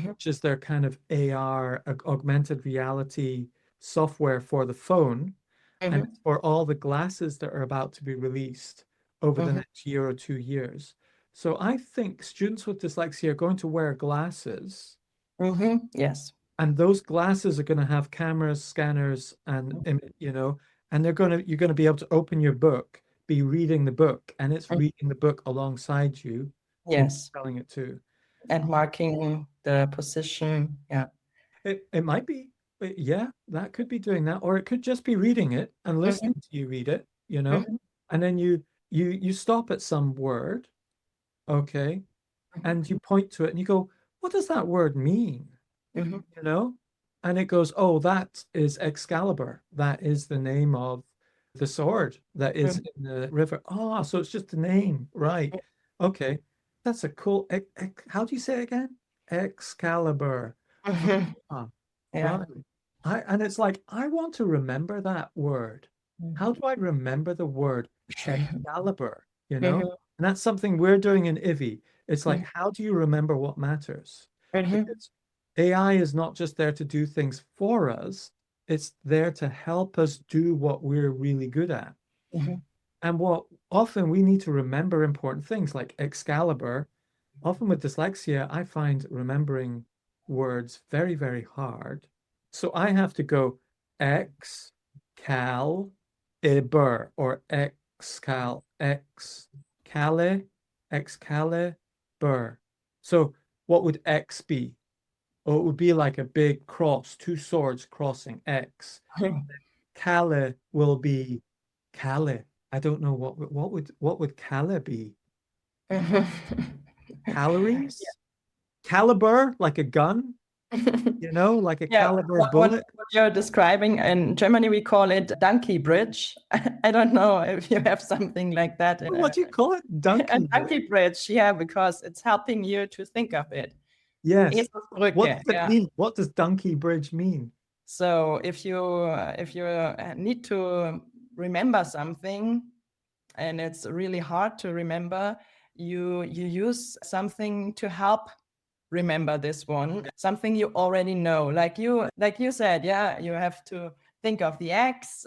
which is their kind of AR, augmented reality software for the phone. And it's for all the glasses that are about to be released over the next year or 2 years. So I think students with dyslexia are going to wear glasses, Yes. and those glasses are going to have cameras, scanners, and and you're going to be able to open your book, be reading the book, and it's reading the book alongside you, Yes. telling it to. And marking the position. Yeah. It might be, yeah, that could be doing that, or it could just be reading it and listening to you read it, and then you stop at some word, okay, and you point to it and you go, what does that word mean? You know? And it goes, oh, that is Excalibur. That is the name of the sword that is in the river. Oh, so it's just a name, right? Okay. That's a cool, how do you say it again? Excalibur. Ah, Yeah. right. And it's like, I want to remember that word. How do I remember the word Excalibur? And that's something we're doing in IVI. It's like, how do you remember what matters? Because AI is not just there to do things for us, it's there to help us do what we're really good at. And what often we need to remember important things like Excalibur. Often with dyslexia, I find remembering words very, very hard. So I have to go Excalibur or Excalibur. So what would X be? Oh, it would be like a big cross, two swords crossing X. Cali will be Cali. I don't know what would Cali be? Calories? Caliber, like a gun, like a Yeah, caliber what bullet. you're describing, in Germany we call it donkey bridge. I don't know if you have something like that in What do you call it? a Donkey. donkey bridge. Yeah, because it's helping you to think of it. Yes. What Eselsbrücke, does it yeah. mean? What does donkey bridge mean? So if you need to remember something and it's really hard to remember, you use something to help remember this one, something you already know, like you said, yeah, you have to think of the X,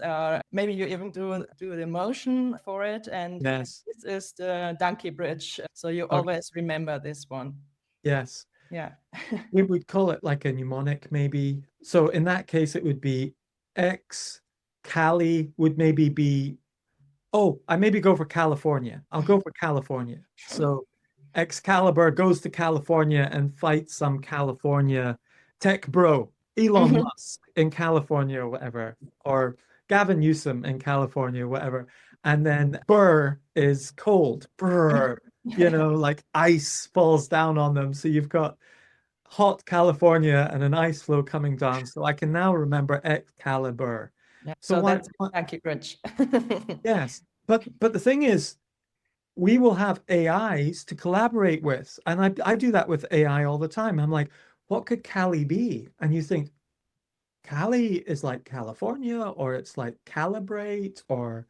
maybe you even do the motion for it, and Yes. this is the donkey bridge, so you Okay. always remember this one. Yes. Yeah. We would call it like a mnemonic, maybe. So in that case, it would be X. Cali would maybe be, oh, I maybe go for California. I'll go for California. So Excalibur goes to California and fights some California tech bro, Elon Musk in California or whatever. Or, Gavin Newsom in California, whatever. And then burr is cold, burr, like ice falls down on them. So you've got hot California and an ice flow coming down. So I can now remember Excalibur. Yeah. So So why, that's exactly rich. yes. But the thing is, we will have AIs to collaborate with. And I do that with AI all the time. I'm like, what could Cali be? And you think, Cali is like California, or it's like calibrate, or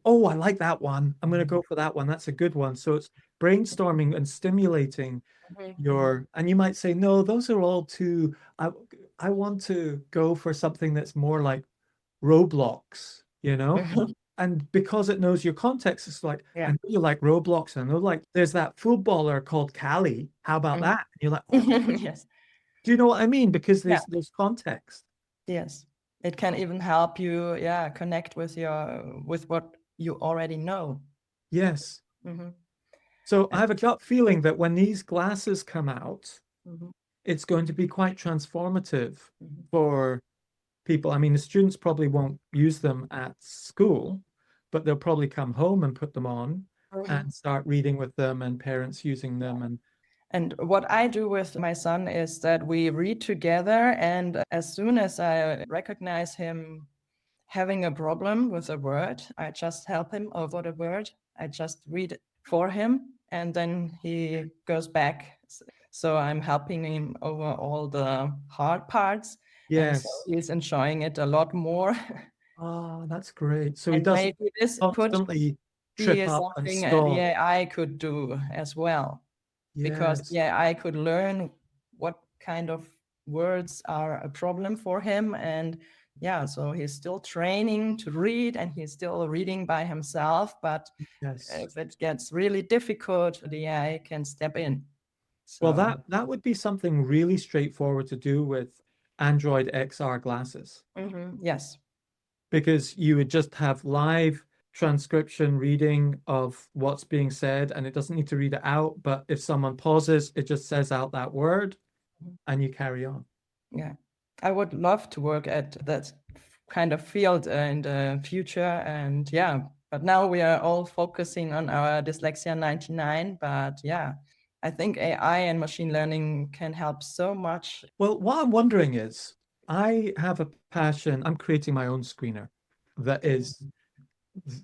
oh, I like that one. I'm going to go for that one. That's a good one. So it's brainstorming and stimulating and you might say, no, those are all too, I want to go for something that's more like Roblox, And because it knows your context, it's like, I Yeah. know you like Roblox. I know, like, there's that footballer called Cali. How about that? And you're like, oh, Yes. do you know what I mean? Because Yeah. there's context. Yes. It can even help you, connect with what you already know. Yes. Mhm. So I have a gut feeling that when these glasses come out, Mhm. it's going to be quite transformative Mhm. for people. I mean, the students probably won't use them at school, but they'll probably come home and put them on and start reading with them, and parents using them. And what I do with my son is that we read together, and as soon as I recognize him having a problem with a word, I just help him over the word. I just read it for him, and then he goes back. So I'm helping him over all the hard parts. And so Yes. he's enjoying it a lot more. Oh, that's great. So he And doesn't maybe this could constantly trip be up and something the stall. AI could do as well, because Yes. the AI could learn what kind of words are a problem for him. And so he's still training to read, and he's still reading by himself. But Yes. if it gets really difficult, the AI can step in. Well, So that would be something really straightforward to do with Android XR glasses, yes. because you would just have live transcription reading of what's being said, and it doesn't need to read it out. But if someone pauses, it just says out that word and you carry on. Yeah, I would love to work at that kind of field in the future. And but now we are all focusing on our Dyslexia 99. But I think AI and machine learning can help so much. Well, what I'm wondering is, I have a passion. I'm creating my own screener that is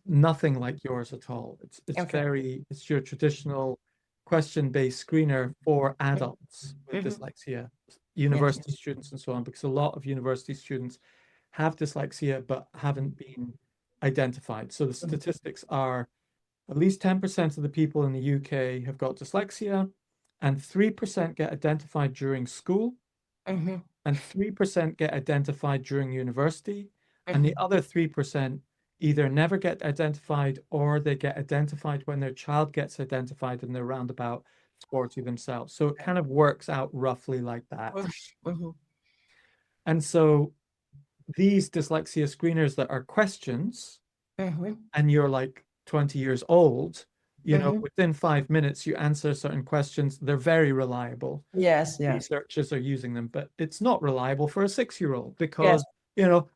nothing like yours at all. Okay. It's your traditional question-based screener for adults with Mhm. dyslexia, Yes. university students and so on, because a lot of university students have dyslexia but haven't been identified. So the statistics are at least 10% of the people in the UK have got dyslexia, and 3% get identified during school, Mhm. and 3% get identified during university, and the Mhm. other 3% either never get identified, or they get identified when their child gets identified and they're around about 40 themselves. So it kind of works out roughly like that. Mhm. And so these dyslexia screeners that are questions, Mhm. and you're like 20 years old, Mhm. within 5 minutes you answer certain questions. They're very reliable. Yes. Yes. Researchers are using them, but it's not reliable for a 6-year-old, Yes. because,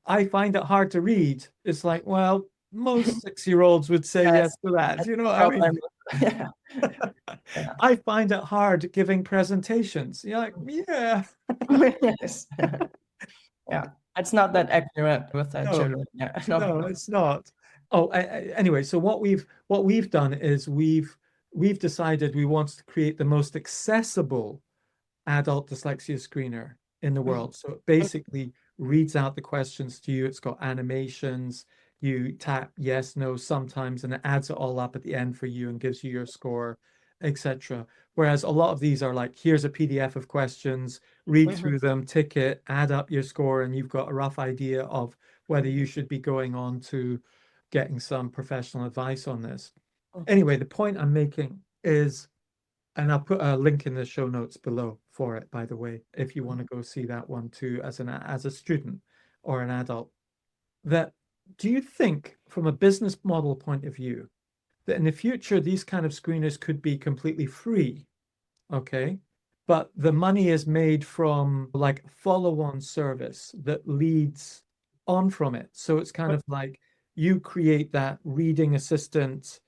I find it hard to read. It's like, well, most 6-year-olds would say Yes. yes to that. That's You know the what I mean? problem. Yeah. Yeah. I find it hard giving presentations. You're like, yeah, Yes. Yeah. It's not that accurate with the no, children. Yeah. No. no, it's not. Oh, anyway, so what we've done is we've decided we want to create the most accessible adult dyslexia screener in the world. So it basically reads out the questions to you. It's got animations. You tap yes, no sometimes, and it adds it all up at the end for you and gives you your score, etc. Whereas a lot of these are like, here's a PDF of questions, read through them, tick it, add up your score, and you've got a rough idea of whether you should be going on to getting some professional advice on this. Anyway, the point I'm making is, and I'll put a link in the show notes below for it, by the way, if you want to go see that one too, as a student or an adult. That Do you think, from a business model point of view, that in the future these kind of screeners could be completely free? Okay. But the money is made from like follow-on service that leads on from it. So it's kind of like you create that reading assistant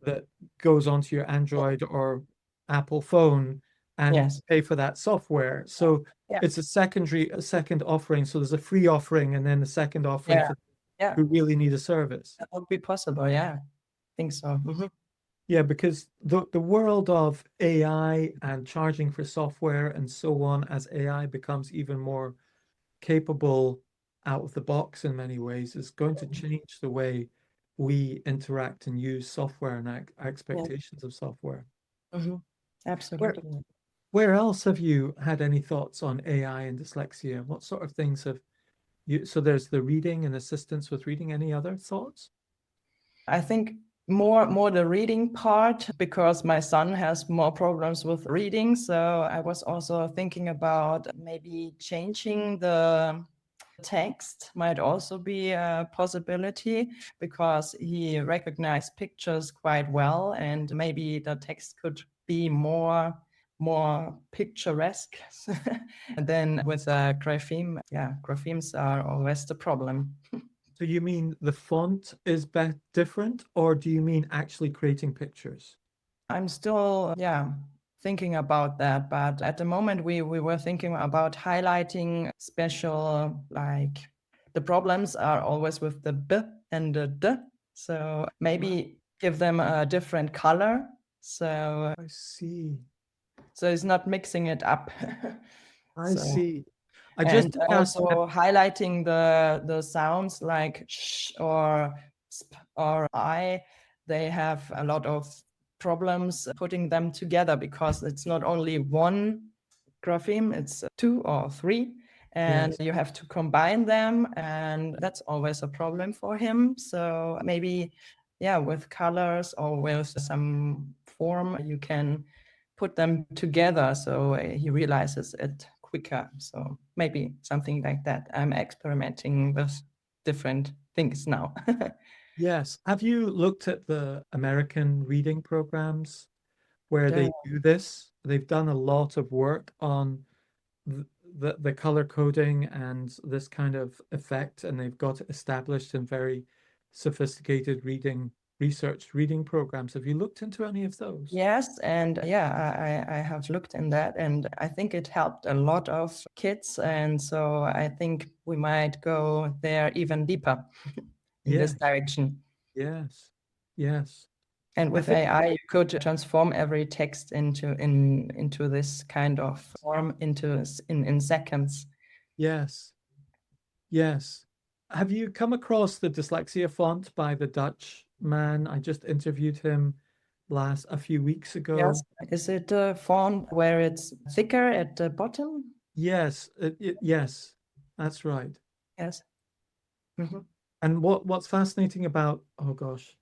that goes onto your Android or Apple phone and Yes. pay for that software. So Yeah. it's a second offering. So there's a free offering and then a second offering Yeah. for Yeah. who really need a service. That would be possible. Yeah. I think so. Yeah, because the world of AI and charging for software and so on, as AI becomes even more capable out of the box in many ways, is going to change the way we interact and use software and our Yeah. expectations of software. hmm Where Absolutely. where else have you had any thoughts on AI and dyslexia? What sort of things have you, so there's the reading and assistance with reading. Any other thoughts? I think more the reading part, because my son has more problems with reading. So I was also thinking about maybe changing the text might also be a possibility, because he recognized pictures quite well, and maybe the text could be more picturesque than with grapheme. Yeah, graphemes are always the problem. So you mean the font is different, or do you mean actually creating pictures? I'm still, yeah, thinking about that. But at the moment, we were thinking about highlighting special, like the problems are always with the B and the D. So maybe give them a different color. So, I see. so it's not mixing it up. I So, see. I just and asked. also highlighting the sounds like sh or sp or I. They have a lot of problems putting them together, because it's not only one grapheme, it's two or three, and Yes, you have to combine them, and that's always a problem for him. So maybe, yeah, with colors or with some form, you can put them together so he realizes it quicker. So maybe something like that. I'm experimenting with different things now. yes. Have you looked at the American reading programs where The- they do this? They've done a lot of work on th- the color coding and this kind of effect, and they've got it established in very sophisticated research reading programs. Have you looked into any of those? yes, and yeah, I have looked in that, and I think it helped a lot of kids. And so I think we might go there even deeper in this Yes, direction. yes, yes. And I with think AI, you could transform every text into this kind of form in seconds. yes, yes. Have you come across the dyslexia font by the Dutch man? I just interviewed him a few weeks Yes. ago. Is it a font where it's thicker at the bottom? Yes, yes, that's right. Yes. Mhm. And what's fascinating about, oh gosh,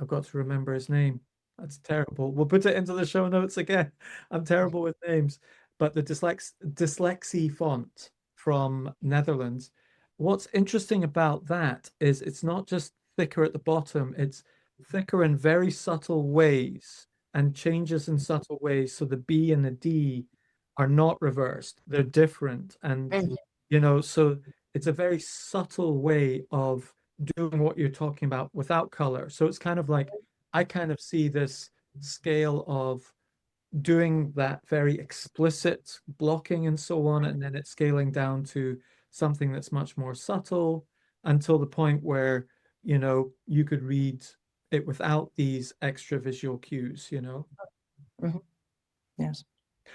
I've got to remember his name. That's terrible. We'll put it into the show notes again. I'm terrible with names. But the dyslexia font from Netherlands. What's interesting about that is it's not just thicker at the bottom, it's thicker in very subtle ways and changes in subtle ways. So the B and the D are not reversed. They're different. And Mhm. so it's a very subtle way of doing what you're talking about without color. So it's kind of like I kind of see this scale of doing that very explicit blocking and so on, and then it's scaling down to something that's much more subtle until the point where, you could read it without these extra visual cues. Mhm. Yes.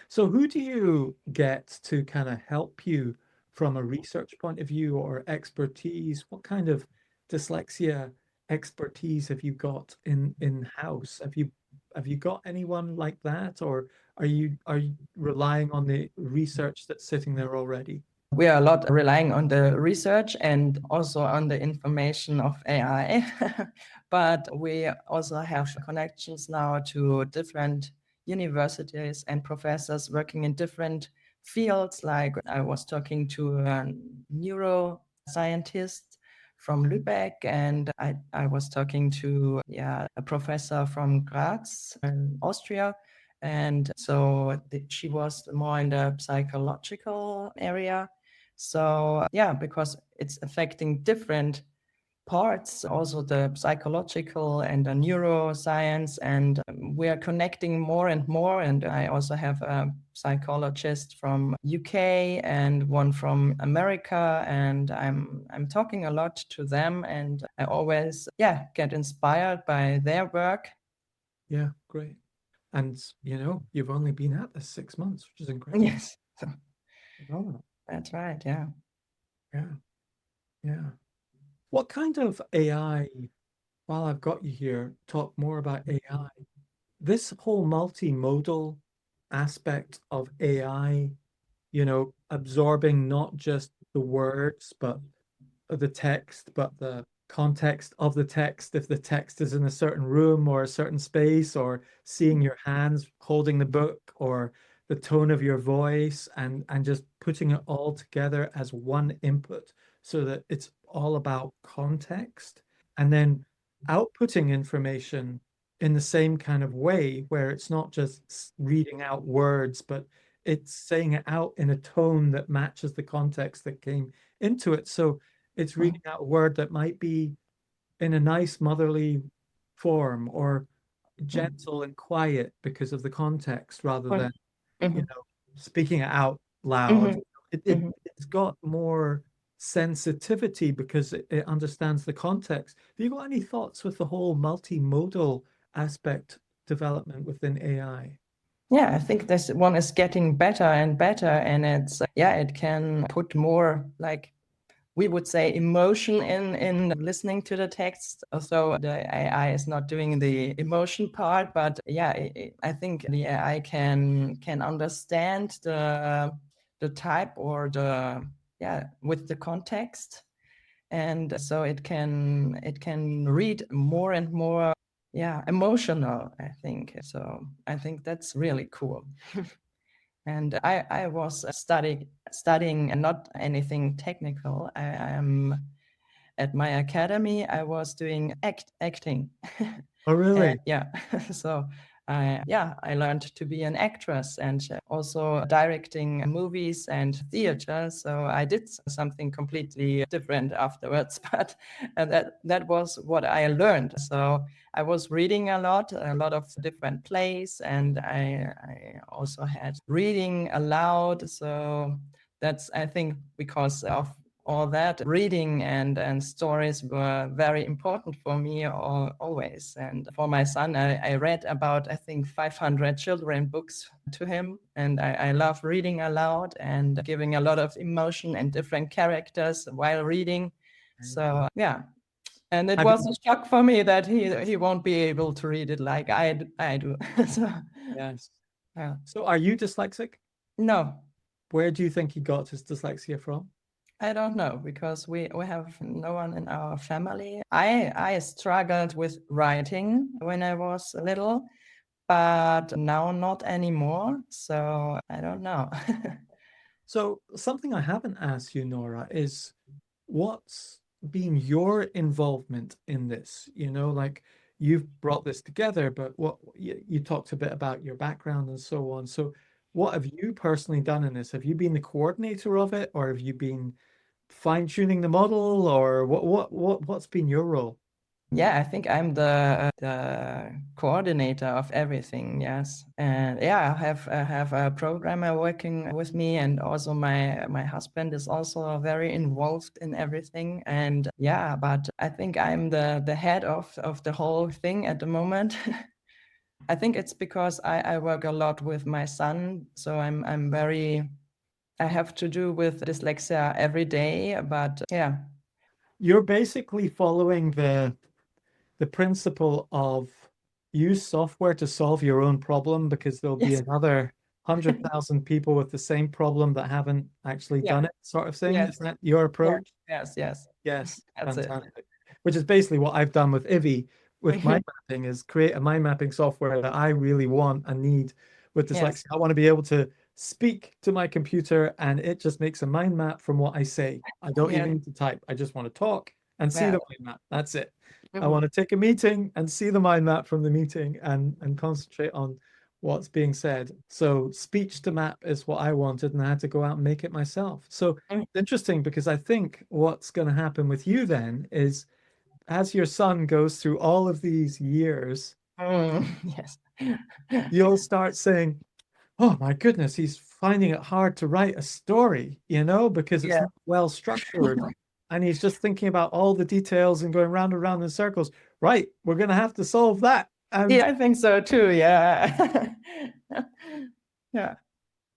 So who do you get to kind of help you from a research point of view or expertise? What kind of dyslexia expertise have you got in-house? Have you got anyone like that, or are you relying on the research that's sitting there already? We are a lot relying on the research and also on the information of AI. But we also have connections now to different universities and professors working in different fields. Like I was talking to a neuroscientist from Lübeck, and I was talking to, yeah, a professor from Graz in Austria. And so she was more in the psychological area. So yeah, because it's affecting different parts, also the psychological and the neuroscience, and we are connecting more and more. And I also have a psychologist from UK and one from America, and I'm talking a lot to them, and I always get inspired by their work. Yeah, great. And you've only been at this 6 months, which is incredible. Yes, Phenomenal. that's right. Yeah. Yeah, yeah. What kind of AI, while I've got you here, talk more about AI? This whole multimodal aspect of AI, absorbing not just the words, but the text, but the context of the text, if the text is in a certain room or a certain space, or seeing your hands holding the book, or the tone of your voice, and just putting it all together as one input so that it's all about context, and then outputting information in the same kind of way where it's not just reading out words, but it's saying it out in a tone that matches the context that came into it. So it's reading out a word that might be in a nice motherly form, or gentle and quiet because of the context, rather than, Mhm. speaking it out loud. Mhm. It's got more sensitivity because it understands the context. Have you got any thoughts with the whole multimodal aspect development within AI? Yeah, I think this one is getting better and better, and it can put more, like we would say, emotion in listening to the text. Also, the AI is not doing the emotion part, but I think the AI can understand the type, or the with the context, and so it can read more and more emotional, I think. So I think that's really cool. And I was studying, and not anything technical. I am at my academy. I was doing acting. Oh, really? Yeah. So I learned to be an actress, and also directing movies and theater. So I did something completely different afterwards, but that was what I learned. So I was reading a lot of different plays, and I also had reading aloud. So that's, I think, because of all that, reading and stories were very important for me always. And for my son, I read about, I think, 500 children books to him. And I love reading aloud and giving a lot of emotion and different characters while reading. So yeah. And it Have was you, a shock for me that he won't be able to read it like I do. So yes. yeah. So are you dyslexic? No, Where do you think he got his dyslexia from? I don't know, because we have no one in our family. I struggled with writing when I was little, but now not anymore. So I don't know. So something I haven't asked you, Nora, is what's been your involvement in this? Like, you've brought this together, but what you talked a bit about your background and so on. So what have you personally done in this? Have you been the coordinator of it, or have you been fine-tuning the model, or what's been your role? Yeah, I think I'm the coordinator of everything. Yes, and I have a programmer working with me, and also my husband is also very involved in everything. And yeah, but I think I'm the head of the whole thing at the moment. I think it's because I work a lot with my son, so I'm very, I have to do with dyslexia every day. But yeah, You're basically following the principle of use software to solve your own problem, because there'll be yes, another 100,000 people with the same problem that haven't actually yeah, done it, sort of thing. yes, Is that your yeah, approach? yes, Yes, that's it. fantastic. Which is basically what I've done with Ivy, with mind mapping, is create a mind mapping software that I really want and need with Yes. dyslexia. I want to be able to speak to my computer and it just makes a mind map from what I say. I don't Yes. even need to type. I just want to talk and see Yeah. the mind map. That's it. I Mhm. want to take a meeting and see the mind map from the meeting, and concentrate on what's being said. So speech to map is what I wanted, and I had to go out and make it myself. So Mm. it's interesting because I think what's going to happen with you then is as your son goes through all of these years, Yes. you'll start saying, oh my goodness, he's finding it hard to write a story, because it's Yeah. not well structured. And he's just thinking about all the details and going round and round in circles. Right, we're going to have to solve that. And Yeah, I think so too. Yeah. Yeah.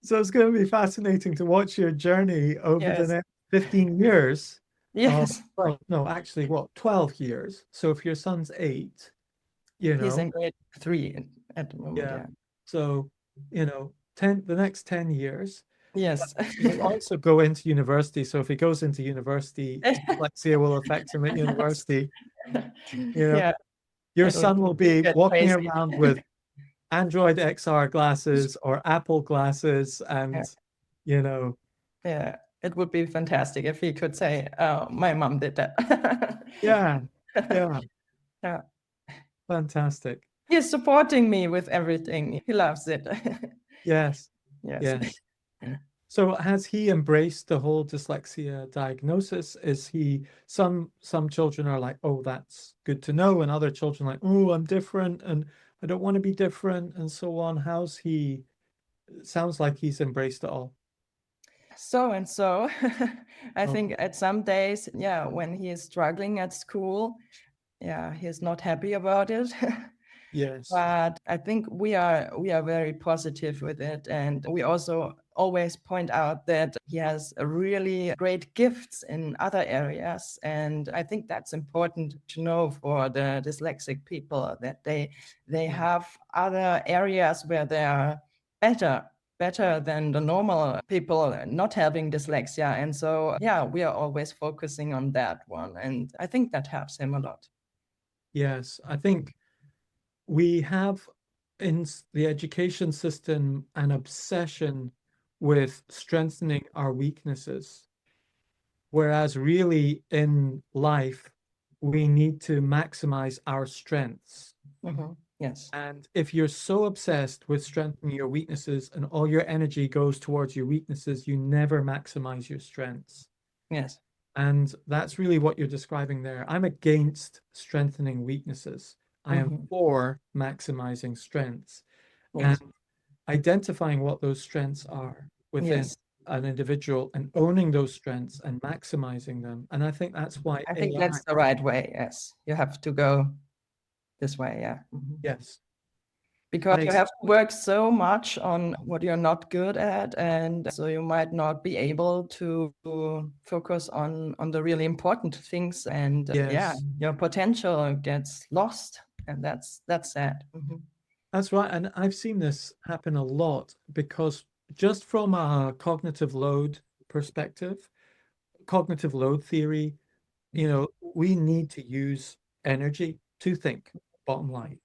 so it's going to be fascinating to watch your journey over the Yes. next 15 years. Yes. Well, no, actually, what, 12 years? So if your son's 8, He's in grade 3 at the moment. yeah. Yeah. So, the next 10 years. Yes. He'll also go into university. So if he goes into university, dyslexia will affect him at university. Yeah. Your It would son will be get walking crazy. around with Android XR glasses or Apple glasses, and Yeah. It would be fantastic if he could say, "Oh, my mom did that." yeah, yeah, Yeah. fantastic. He's supporting me with everything. He loves it. Yes, Yes. yes. So has he embraced the whole dyslexia diagnosis? Is he some children are like, oh, that's good to know, and other children are like, oh, I'm different and I don't want to be different, and so on. How's he? It sounds like he's embraced it all. So and so. I Oh, think at some days, yeah, when he is struggling at school, yeah, he's not happy about it. yes. But I think we are very positive with it, and we also always point out that he has a really great gifts in other areas, and I think that's important to know for the dyslexic people that they have other areas where they are better than the normal people not having dyslexia. And so yeah, we are always focusing on that one, and I think that helps him a lot. Yes, I think we have in the education system an obsession with strengthening our weaknesses, whereas really in life, we need to maximize our strengths. Yes. And if you're so obsessed with strengthening your weaknesses and all your energy goes towards your weaknesses, you never maximize your strengths. Yes. And that's really what you're describing there. I'm against strengthening weaknesses. I am for maximizing strengths and Yes. identifying what those strengths are within Yes. an individual and owning those strengths and maximizing them. And I think that's why I think AI, that's the right way. Yes. You have to go this way. Yeah. yes, Because you have to work so much on what you're not good at, and so you might not be able to focus on the really important things, and yeah, yes, your potential gets lost, and that's sad. that's right. And I've seen this happen a lot because just from a cognitive load perspective, cognitive load theory, we need to use energy to think, bottom line.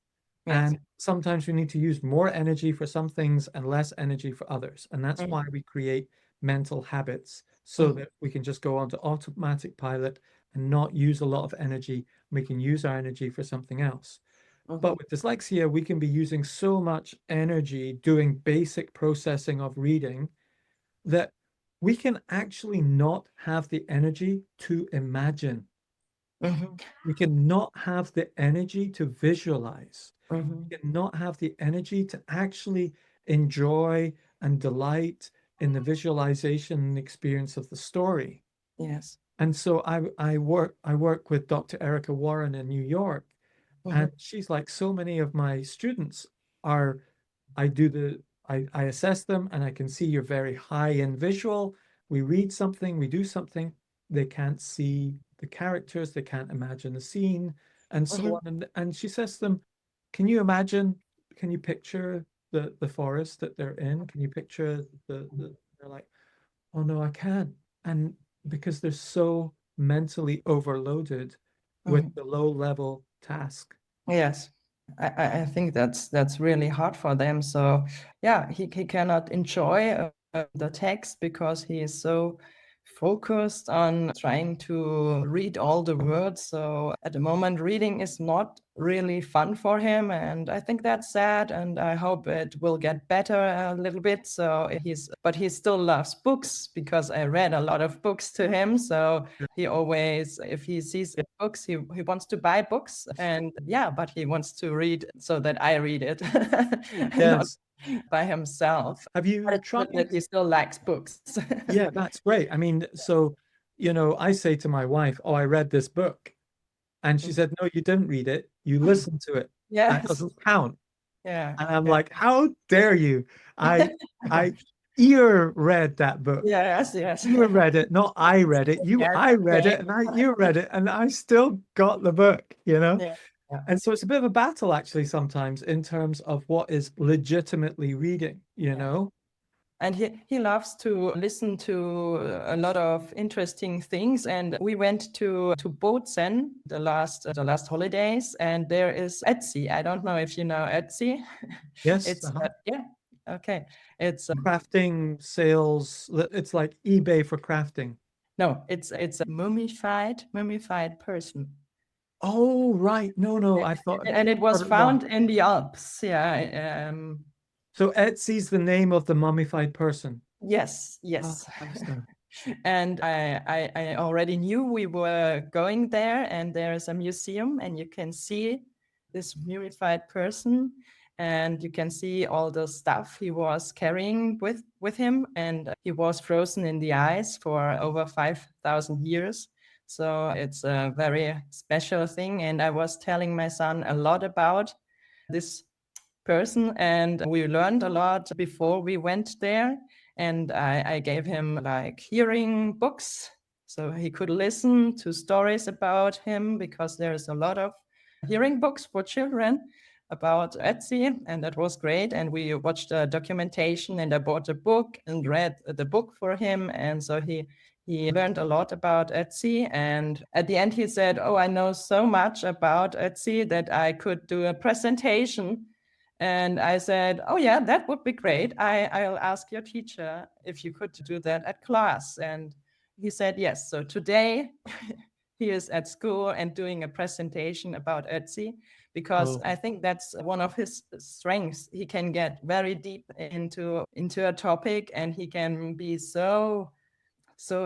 Yes. And sometimes we need to use more energy for some things and less energy for others. And that's why we create mental habits so that we can just go on to automatic pilot and not use a lot of energy. We can use our energy for something else. But with dyslexia, we can be using so much energy doing basic processing of reading that we can actually not have the energy to imagine. We cannot have the energy to visualize. We cannot have the energy to actually enjoy and delight in the visualization and experience of the story. Yes. And so I work with Dr. Erica Warren in New York, and she's like so many of my students are, I assess them and I can see you're very high in visual. We read something, we do something, they can't see the characters, they can't imagine the scene, and so on. And she says to them, can you imagine, can you picture the forest that they're in? Can you picture they're like, oh no, I can't. And because they're so mentally overloaded with the low level task. Yes. I think that's really hard for them. So yeah, he cannot enjoy the text because he is so focused on trying to read all the words. So at the moment, reading is not really fun for him. And I think that's sad. And I hope it will get better a little bit. But he still loves books because I read a lot of books to him. So he always, if he sees books, he wants to buy books. And yeah, but he wants to read so that I read it and not Yes. by himself. Have But you it's good that tried? he still likes books. Yeah, that's great. I mean, so, I say to my wife, "Oh, I read this book." And she said, "No, you didn't read it. You listened to it. That Yes. doesn't count." Yeah. And I'm Yeah. like, "How dare you? I ear read that book. Yes. Yes. You read it, not I read it. Yeah. I read Okay. it, and you read it, and I still got the book, you know?" Yeah. Yeah. And so it's a bit of a battle actually sometimes in terms of what is legitimately reading, you Yeah. know? And he loves to listen to a lot of interesting things. And we went to Bozen the last holidays, and there is Etsy. I don't know if you know Etsy. Yes, It's yeah, okay. It's crafting sales. It's like eBay for crafting. no, it's a mummified person. Oh, right. No, I thought And it got was it wrong. found in the Alps. Yeah. So Etsy's the name of the mummified person. Yes. Ah, Yes. I understand. And I already knew we were going there, and there is a museum, and you can see this mummified person, and you can see all the stuff he was carrying with him, and he was frozen in the ice for over 5,000 years. So it's a very special thing. And I was telling my son a lot about this person, and we learned a lot before we went there. And I gave him like hearing books so he could listen to stories about him, because there's a lot of hearing books for children about Etsy, and that was great. And we watched a documentation, and I bought a book and read the book for him. And so he learned a lot about Etsy. And at the end, he said, "Oh, I know so much about Etsy that I could do a presentation." And I said, "Oh, yeah, that would be great. I'll ask your teacher if you could do that at class." And he said, yes. So today he is at school and doing a presentation about Etsy, because Oh, I think that's one of his strengths. He can get very deep into a topic, and he can be so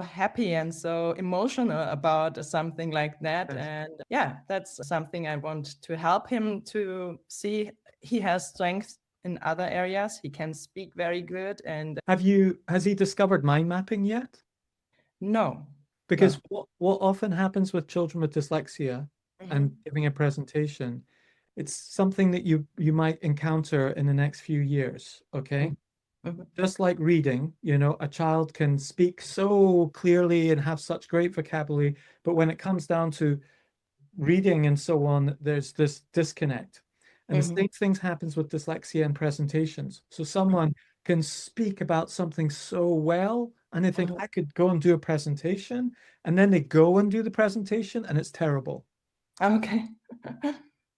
happy and so emotional about something like that. yes. And yeah, that's something I want to help him to see. He has strength in other areas. He can speak very good. And Has he discovered mind mapping yet? no, Because no. what often happens with children with dyslexia and Mhm, giving a presentation, it's something that you might encounter in the next few years, okay? mhm, mhm, Just like reading, a child can speak so clearly and have such great vocabulary, but when it comes down to reading and so on, there's this disconnect. And the mhm, same things happens with dyslexia and presentations. So someone can speak about something so well, and they think, mhm. I could go and do a presentation, and then they go and do the presentation, and it's terrible. Okay.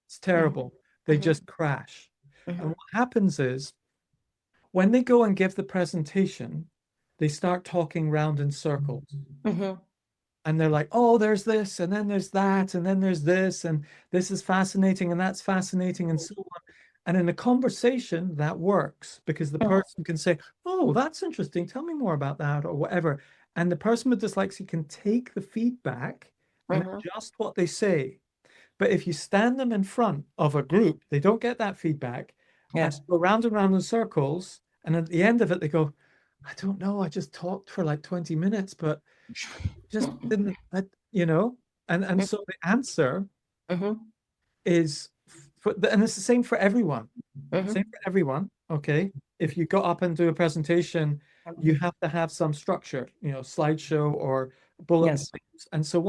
It's Mhm, terrible. They mhm, just crash. And mhm, what happens is when they go and give the presentation, they start talking round in circles. mhm. And they're like, oh, there's this, and then there's that, and then there's this, and this is fascinating, and that's fascinating, and so on. And in a conversation, that works because the person can say, oh, that's interesting. Tell me more about that, or whatever. And the person with dyslexia can take the feedback and Mhm. adjust what they say. But if you stand them in front of a group, they don't get that feedback and Yes. go round and round in circles. And at the end of it, they go, I don't know, I just talked for like 20 minutes, but just didn't and Mhm, so the answer mhm, is and it's the same for everyone, mhm. okay. If you go up and do a presentation, you have to have some structure, slideshow or bullet Yes. points. And so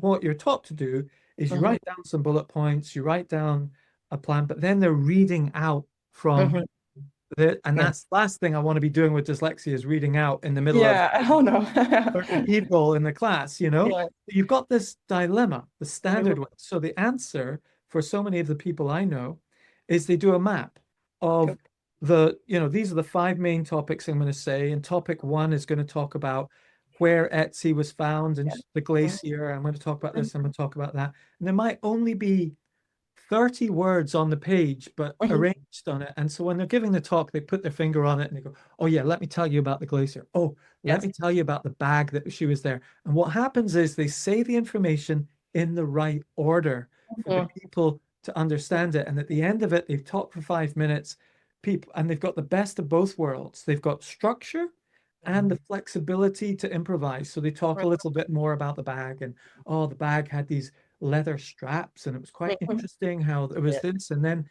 what you're taught to do is you Mhm, write down some bullet points, you write down a plan, but then they're reading out from mhm. and Yes. that's the last thing I want to be doing with dyslexia is reading out in the middle of Yeah. Oh no. 30 people in the class, Yeah. You've got this dilemma, the Mhm, standard one. So the answer for so many of the people I know is they do a map of okay. these are the five main topics I'm going to say. And topic one is going to talk about where Etsy was found and Yeah. the Mhm, glacier. I'm going to talk about mhm, this, I'm going to talk about that. And there might only be 30 words on the page, but Mhm. arranged on it. And so when they're giving the talk, they put their finger on it and they go, oh, yeah, let me tell you about the glacier. Oh, let Yes. me tell you about the bag that she was there. And what happens is they say the information in the right order for the Mhm. people to understand it. And at the end of it, they've talked for 5 minutes, people, and they've got the best of both worlds. They've got structure and the flexibility to improvise. So they talk a little bit more about the bag and, oh, the bag had these leather straps and it was quite Mhm. interesting how it was Yeah. this and then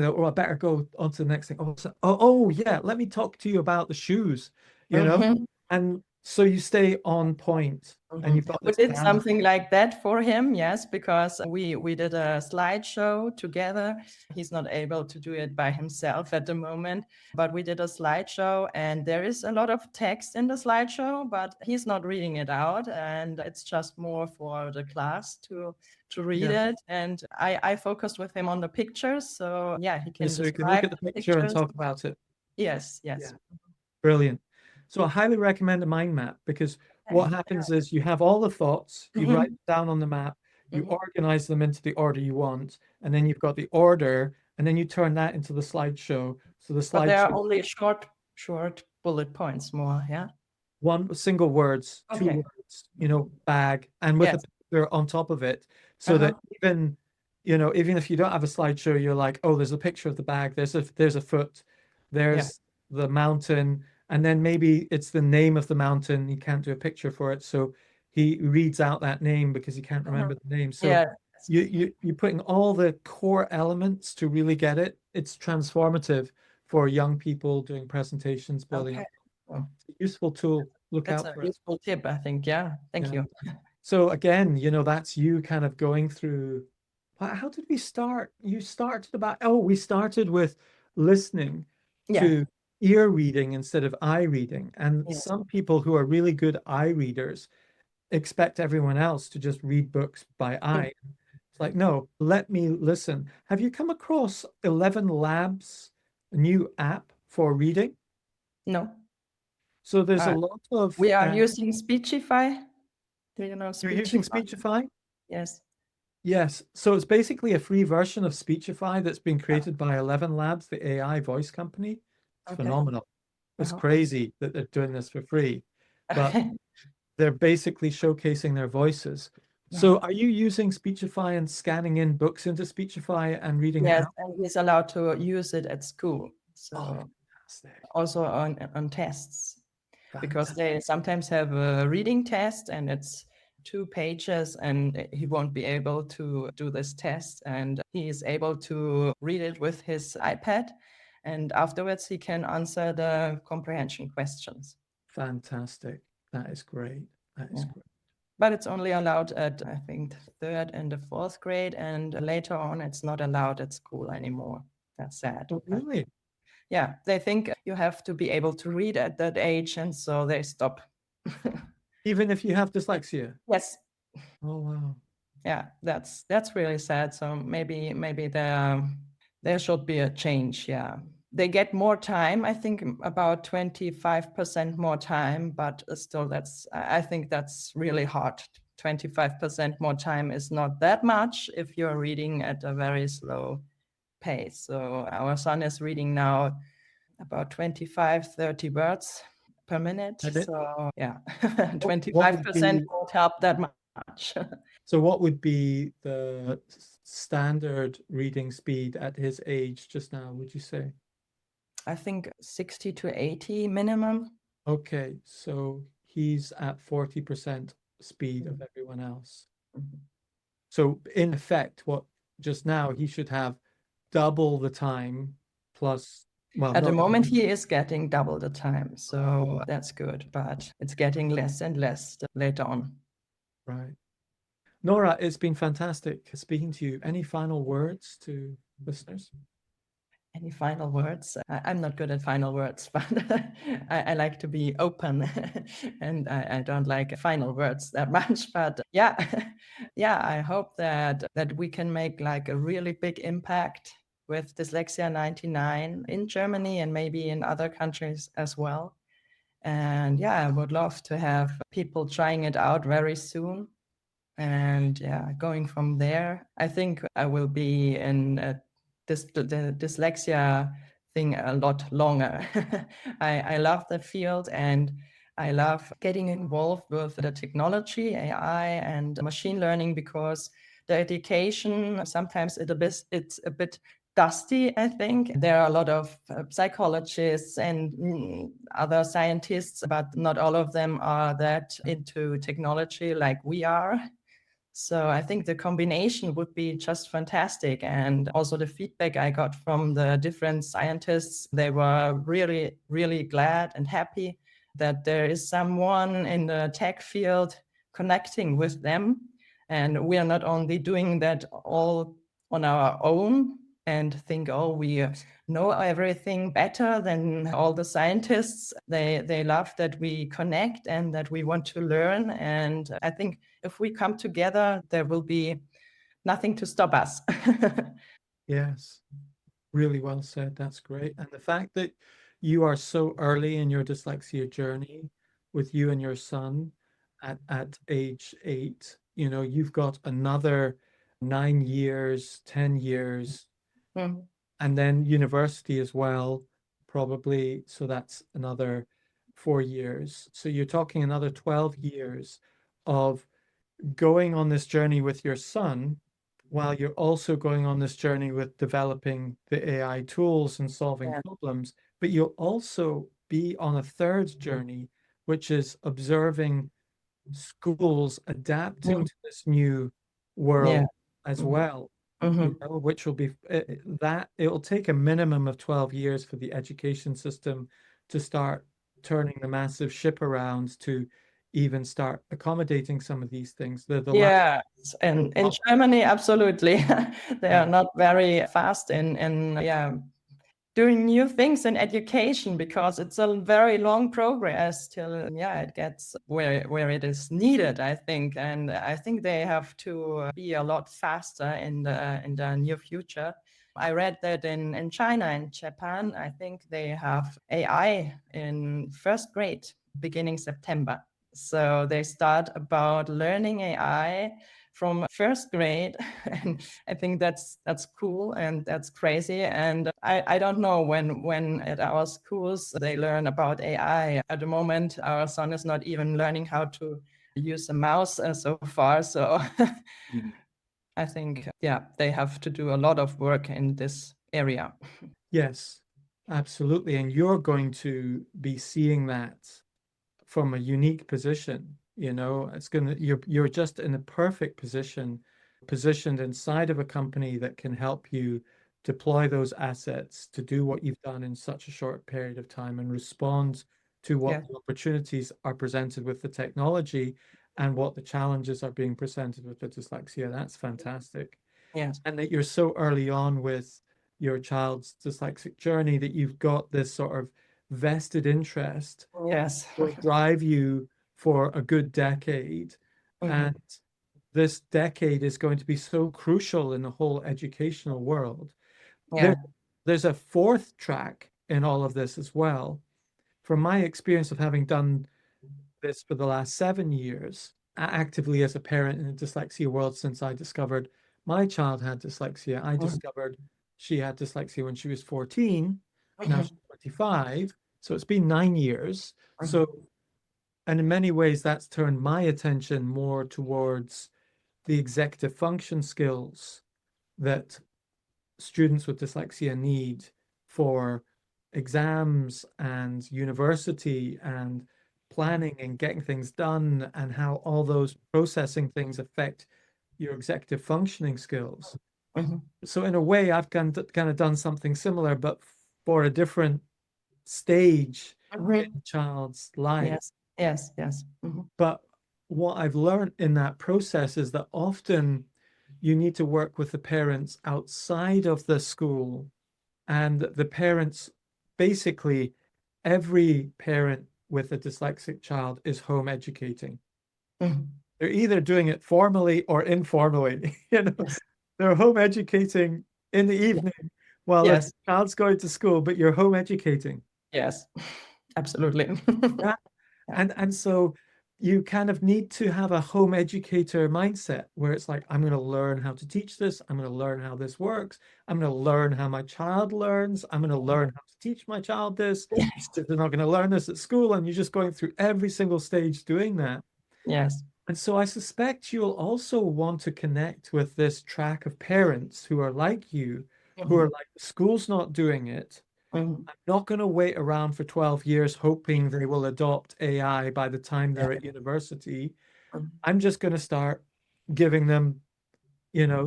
oh, I better go on to the next thing. Oh yeah, let me talk to you about the shoes, you know? Mhm. And so you stay on point and Mhm. you've got We this did balance. something like that for him, yes, because we did a slideshow together. He's not able to do it by himself at the moment, but we did a slideshow, and there is a lot of text in the slideshow, but he's not reading it out, and it's just more for the class to read Yeah. it. And I focused with him on the pictures, so yeah, he can So you can look describe at the the picture and pictures. talk about it. Yes, Yeah. yes. Brilliant. So I highly recommend a mind map because Okay. what happens is you have all the thoughts, you write Mhm. them down on the map, you Mhm. organize them into the order you want, and then you've got the order, and then you turn that into the slideshow. So the But there are slideshow, only short bullet points more, yeah? one single words, two Okay. words, bag, and with a Yes. picture on top of it, so Uh-huh. that even if you don't have a slideshow, you're like, oh, there's a picture of the bag, there's a foot, Yeah. there's the mountain, and then maybe it's the name of the mountain. He can't do a picture for it, so he reads out that name because he can't Mhm. remember the name. So Yeah. you're putting all the core elements to really get it. It's transformative for young people doing presentations, building Okay. up. Well, It's a useful tool. Look that's out a for it. useful tip, I think. Yeah. Thank Yeah. you. So again, that's you kind of going through. How did we start? We started with listening Yeah. to ear reading instead of eye reading. And Yes. some people who are really good eye readers expect everyone else to just read books by Mm. eye. It's like, no, let me listen. Have you come across 11 Labs, a new app for reading? No. So there's a Uh, lot of, we are using Speechify. Do you know you're using Speechify? Speechify? Yes. Yes, so it's basically a free version of Speechify that's been Yeah. created by 11 Labs, the AI voice company. It's Okay. phenomenal. It's Uh-huh. crazy that they're doing this for free, but Okay. they're basically showcasing their voices. Uh-huh. So are you using Speechify and scanning in books into Speechify and reading it Yes, out? and he's allowed to use it at school. Oh, So fantastic. also on tests, because Fantastic. they sometimes have a reading test and it's 2 pages, and he won't be able to do this test, and he is able to read it with his iPad, and afterwards he can answer the comprehension questions. Fantastic. That is great. That is Yeah. great. But it's only allowed at, I think, the third and the fourth grade, and later on it's not allowed at school anymore. That's sad. Oh, But really? yeah, they think you have to be able to read at that age, and so they stop. Even if you have dyslexia? Yes. Oh, wow. Yeah, that's really sad. So maybe there should be a change. Yeah, they get more time. I think about 25% more time, but still, I think that's really hard. 25% more time is not that much if you're reading at a very slow pace. So our son is reading now about 25, 30 words per minute. And So yeah, what would 25% be won't help that much. So what would be the standard reading speed at his age just now, would you say? I think 60 to 80 minimum. Okay, so he's at 40% speed of everyone else. Mhm. So in effect, what just now he should have double the time plus, well, At the not moment, he is getting double the time, so oh, that's good, but it's getting less and less later on. right. Nora, it's been fantastic speaking to you. Any final words to listeners? Any final words? I'm not good at final words, but I like to be open and I don't like final words that much. But yeah, yeah, I hope that we can make like a really big impact with Dyslexia 99 in Germany and maybe in other countries as well. And yeah, I would love to have people trying it out very soon. And yeah, going from there, I think I will be in the dyslexia thing a lot longer. I love the field, and I love getting involved with the technology, AI, and machine learning, because the education sometimes it's a bit dusty. I think there are a lot of psychologists and other scientists, but not all of them are that into technology like we are. So I think the combination would be just fantastic. And also the feedback I got from the different scientists, they were really, really glad and happy that there is someone in the tech field connecting with them. And we are not only doing that all on our own and think, oh, we know everything better than all the scientists. They love that we connect and that we want to learn. And I think if we come together, there will be nothing to stop us. Yes, really well said. That's great. And the fact that you are so early in your dyslexia journey with you and your son at age 8, you've got another 9 years, 10 years, Mm. and then university as well, probably. So that's another 4 years. So you're talking another 12 years of going on this journey with your son while you're also going on this journey with developing the AI tools and solving Yeah. problems. But you'll also be on a third journey, which is observing schools adapting Mm. to this new Yeah. world as Mhm. well, Mhm. which will be that it'll take a minimum of 12 years for the education system to start turning the massive ship around to even start accommodating some of these things. They're the last. Yes, and in Germany, absolutely. They Yeah. are not very fast in yeah, doing new things in education, because it's a very long progress till yeah, it gets where it is needed, I think. And I think they have to be a lot faster in the near future. I read that in China and Japan, I think they have AI in first grade beginning September. So they start about learning AI from first grade. And I think that's cool and that's crazy. And I don't know when at our schools they learn about AI. At the moment, our son is not even learning how to use a mouse so far. So I think, yeah, they have to do a lot of work in this area. Yes, absolutely. And you're going to be seeing that from a unique position. You're just in a perfect positioned inside of a company that can help you deploy those assets to do what you've done in such a short period of time and respond to what Yeah. the opportunities are presented with the technology and what the challenges are being presented with the dyslexia. That's fantastic. Yes. And that you're so early on with your child's dyslexic journey that you've got this sort of vested interest Yes. will drive you for a good decade. Mhm. And this decade is going to be so crucial in the whole educational world. There, Yeah. there's a fourth track in all of this as well. From my experience of having done this for the last 7 years, actively as a parent in the dyslexia world since I discovered my child had dyslexia. I Mhm. discovered she had dyslexia when she was 14. Now she's Mhm. 25. So it's been 9 years. Mhm. So, and in many ways, that's turned my attention more towards the executive function skills that students with dyslexia need for exams and university and planning and getting things done, and how all those processing things affect your executive functioning skills. Mhm. So in a way, I've kind of done something similar, but for a different stage in Mhm. a child's life. Yes. Yes. Yes. Mhm. But what I've learned in that process is that often you need to work with the parents outside of the school, and the parents, basically, every parent with a dyslexic child is home educating. Mhm. They're either doing it formally or informally. Yes. They're home educating in the Yeah. evening while the Yes. child's going to school, but you're home educating. Yes. Absolutely. Yeah. Yeah. And so you kind of need to have a home educator mindset where it's like, I'm going to learn how to teach this. I'm going to learn how this works. I'm going to learn how my child learns. I'm going to learn how to teach my child this. Yes. They're not going to learn this at school. And you're just going through every single stage doing that. Yes. And so I suspect you'll also want to connect with this track of parents who are like you, who are Mhm. like, school's not doing it. Mhm. I'm not going to wait around for 12 years hoping they will adopt AI by the time they're at university. Mhm. I'm just going to start giving them,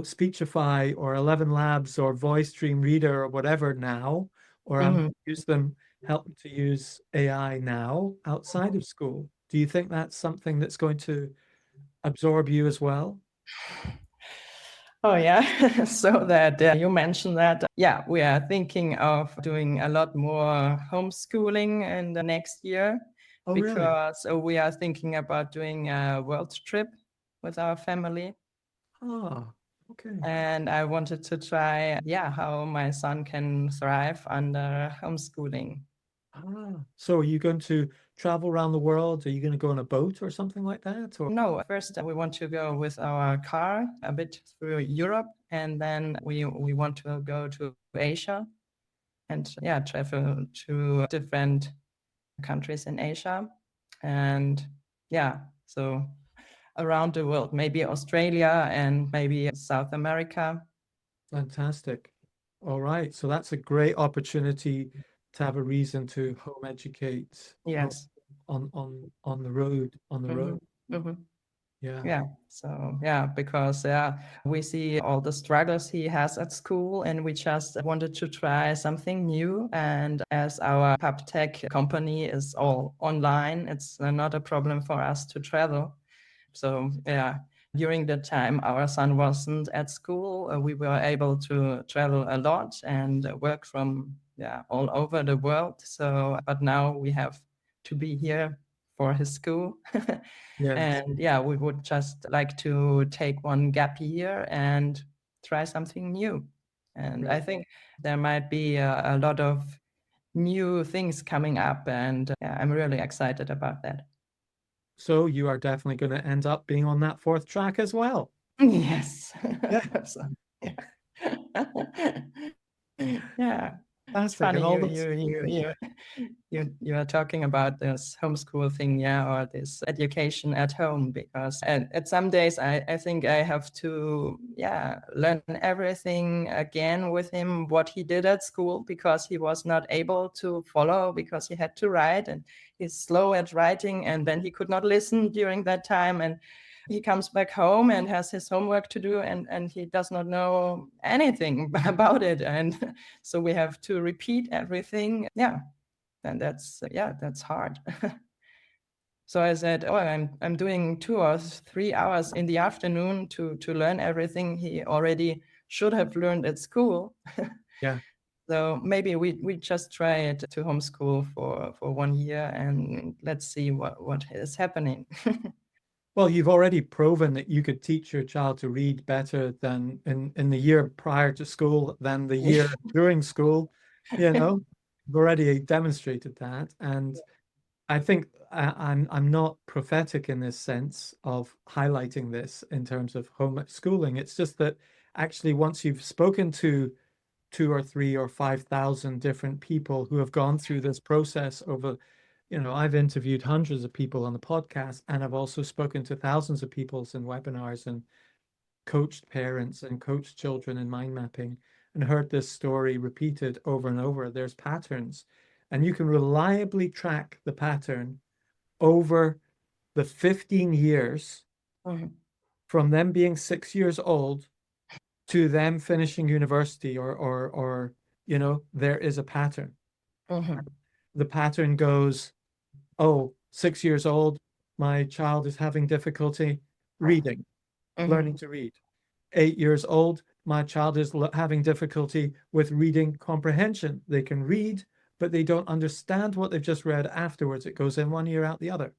Speechify or 11 Labs or Voice Dream Reader or whatever now, or I'm Mhm. help them to use AI now outside of school. Do you think that's something that's going to absorb you as well? Oh, yeah. So that you mentioned that, yeah, we are thinking of doing a lot more homeschooling in the next year Oh, really? because we are thinking about doing a world trip with our family. Ah, okay. And I wanted to try, yeah, how my son can thrive under homeschooling. So are you going to travel around the world? Are you going to go on a boat or something like that? Or No, first we want to go with our car a bit through Europe, and then we want to go to Asia and yeah, travel to different countries in Asia, and yeah, so around the world, maybe Australia and maybe South America. fantastic. All right. So that's a great opportunity to have a reason to home educate Yes. on the road, on the Hmm. road. Hmm. Yeah. Yeah. So yeah, because yeah, we see all the struggles he has at school, and we just wanted to try something new. And as our pub tech company is all online, it's not a problem for us to travel. So yeah, during the time our son wasn't at school, we were able to travel a lot and work from yeah all over the world. So but now we have to be here for his school. Yes. And yeah, we would just like to take one gap year and try something new. And I Great. think there might be a lot of new things coming up, and yeah, I'm really excited about that. So you are definitely going to end up being on that fourth track as well. Yes. Yeah. So, yeah. Yeah. It's Fantastic. And funny all those. you are talking about this homeschool thing, yeah, or this education at home, because at some days I think I have to yeah learn everything again with him what he did at school, because he was not able to follow because he had to write and he's slow at writing, and then he could not listen during that time, and he comes back home and has his homework to do, and he does not know anything about it, and so we have to repeat everything, yeah, and that's yeah, that's hard. So I said, oh, I'm doing 2 or 3 hours in the afternoon to learn everything he already should have learned at school. Yeah. So maybe we just try it to homeschool for 1 year, and let's see what is happening. Well, you've already proven that you could teach your child to read better than in the year prior to school than the year during school. You've already demonstrated that. And I think I'm not prophetic in this sense of highlighting this in terms of homeschooling. It's just that actually once you've spoken to two or three or 5,000 different people who have gone through this process over, I've interviewed hundreds of people on the podcast, and I've also spoken to thousands of people in webinars and coached parents and coached children in mind mapping and heard this story repeated over and over. There's patterns, and you can reliably track the pattern over the 15 years Mhm, from them being 6 years old to them finishing university or there is a pattern. mhm, The pattern goes, oh, 6 years old, my child is having difficulty reading, learning mhm, to read. 8 years old, my child is having difficulty with reading comprehension. They can read, but they don't understand what they've just read afterwards. It goes in one ear, out the other.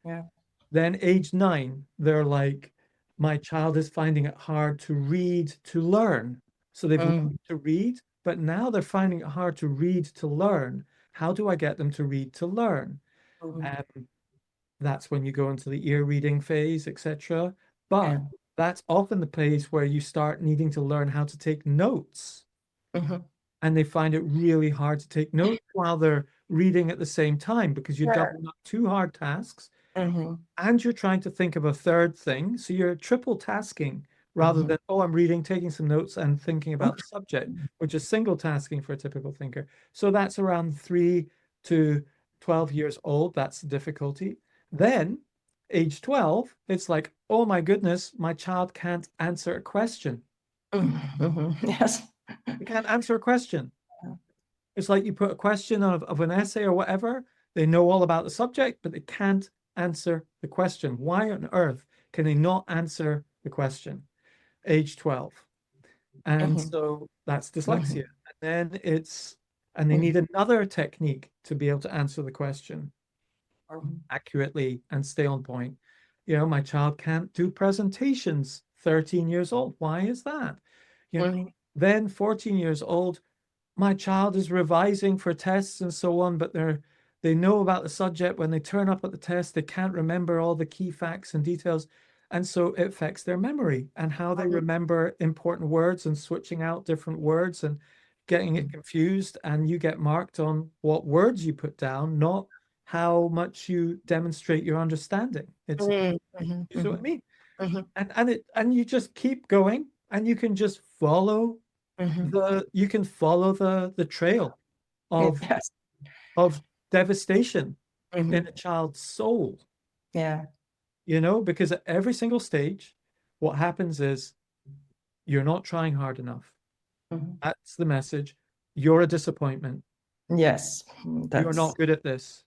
yeah, Then age 9, they're like, my child is finding it hard to read, to learn. So they've mhm, learned to read, but now they're finding it hard to read, to learn. How do I get them to read, to learn? mhm, Um, That's when you go into the ear reading phase, etc. But Yeah. that's often the phase where you start needing to learn how to take notes. Mhm. And they find it really hard to take notes while they're reading at the same time because you're Sure. doubling up two hard tasks Mhm. and you're trying to think of a third thing. So you're triple tasking rather Mhm. than, oh, I'm reading, taking some notes, and thinking about the subject, which is single tasking for a typical thinker. So that's around 3 to 12 years old. That's the difficulty. Then, age 12, it's like, oh my goodness, my child can't answer a question. Mhm. Yes. They can't answer a question. It's like you put a question of an essay or whatever, they know all about the subject, but they can't answer the question. Why on earth can they not answer the question? Age 12. And Mhm. so that's dyslexia. Mhm. And then and they need Mhm. another technique to be able to answer the question Mhm. accurately and stay on point. My child can't do presentations, 13 years old. Why is that? Mhm. Then 14 years old, my child is revising for tests and so on, but they know about the subject. When they turn up at the test, they can't remember all the key facts and details. And so it affects their memory and how they remember important words and switching out different words and getting it confused. And you get marked on what words you put down, not how much you demonstrate your understanding. It's, Mhm. Mhm. you see what I Mhm. mean? Mhm. And you just keep going and you can just follow Mhm. you can follow the trail of Yes. of devastation in Mhm. a child's soul, Yeah. because at every single stage, what happens is you're not trying hard enough. Mhm. That's the message. You're a disappointment. Yes. You're That's. not good at this.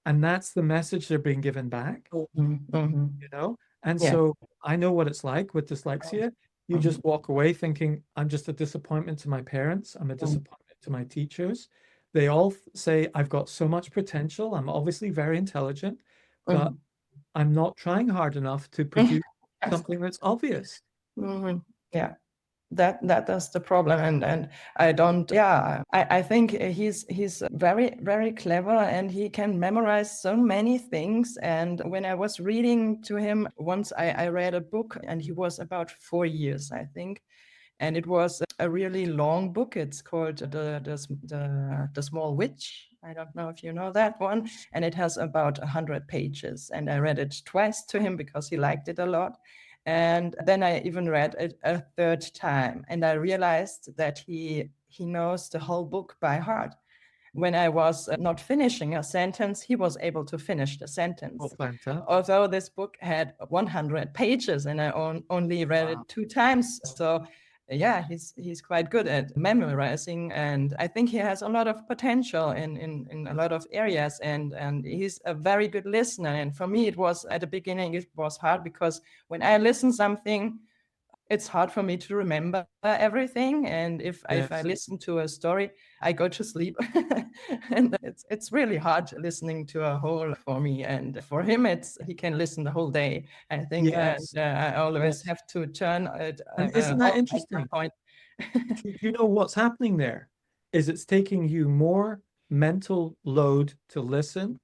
And that's the message they're being given back. Mhm. Mhm. you know? And Yeah. so I know what it's like with dyslexia. You Mhm. just walk away thinking, I'm just a disappointment to my parents. I'm a Mhm. disappointment to my teachers. They all say, I've got so much potential. I'm obviously very intelligent, but Mhm. I'm not trying hard enough to produce Yes. something that's obvious. Mhm. Yeah. That's the problem, and I don't. Yeah, I think he's very very clever, and he can memorize so many things. And when I was reading to him once, I read a book, and he was about 4 years, I think, and it was a really long book. It's called the Small Witch. I don't know if you know that one, and it has about 100 pages. And I read it twice to him because he liked it a lot. And then I even read it a third time, and I realized that he knows the whole book by heart. When I was not finishing a sentence, he was able to finish the Oh, sentence. fantastic. Although this book had 100 pages and I only read Wow. it 2 times. So yeah, he's quite good at memorizing, and I think he has a lot of potential in a lot of areas, and he's a very good listener. And for me, it was at the beginning, it was hard because when I listen something, it's hard for me to remember everything, and if I Yes. listen to a story, I go to sleep. And it's really hard listening to a whole for me, and for him it's he can listen the whole day, I think. And Yes. I always Yes. have to turn it And isn't that off at some interesting? point. You know what's happening there is it's taking you more mental load to listen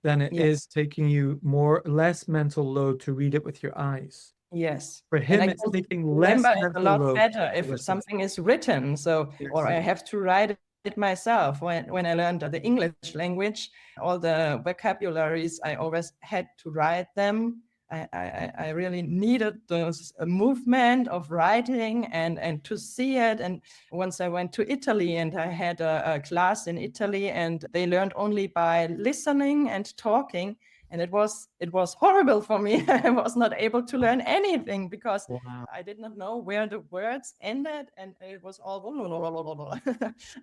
than it Yes, is taking you less mental load to read it with your eyes. yes. For And I him, it's can taking less remember it a mental lot load better to if listen. something is written. So, or Yes. I have to write it myself. When I learned the English language, all the vocabularies, I always had to write them. I really needed those movement of writing and to see it. And once I went to Italy and I had a class in Italy, and they learned only by listening and talking, and it was horrible for me. I was not able to learn anything because Wow. I did not know where the words ended, and it was all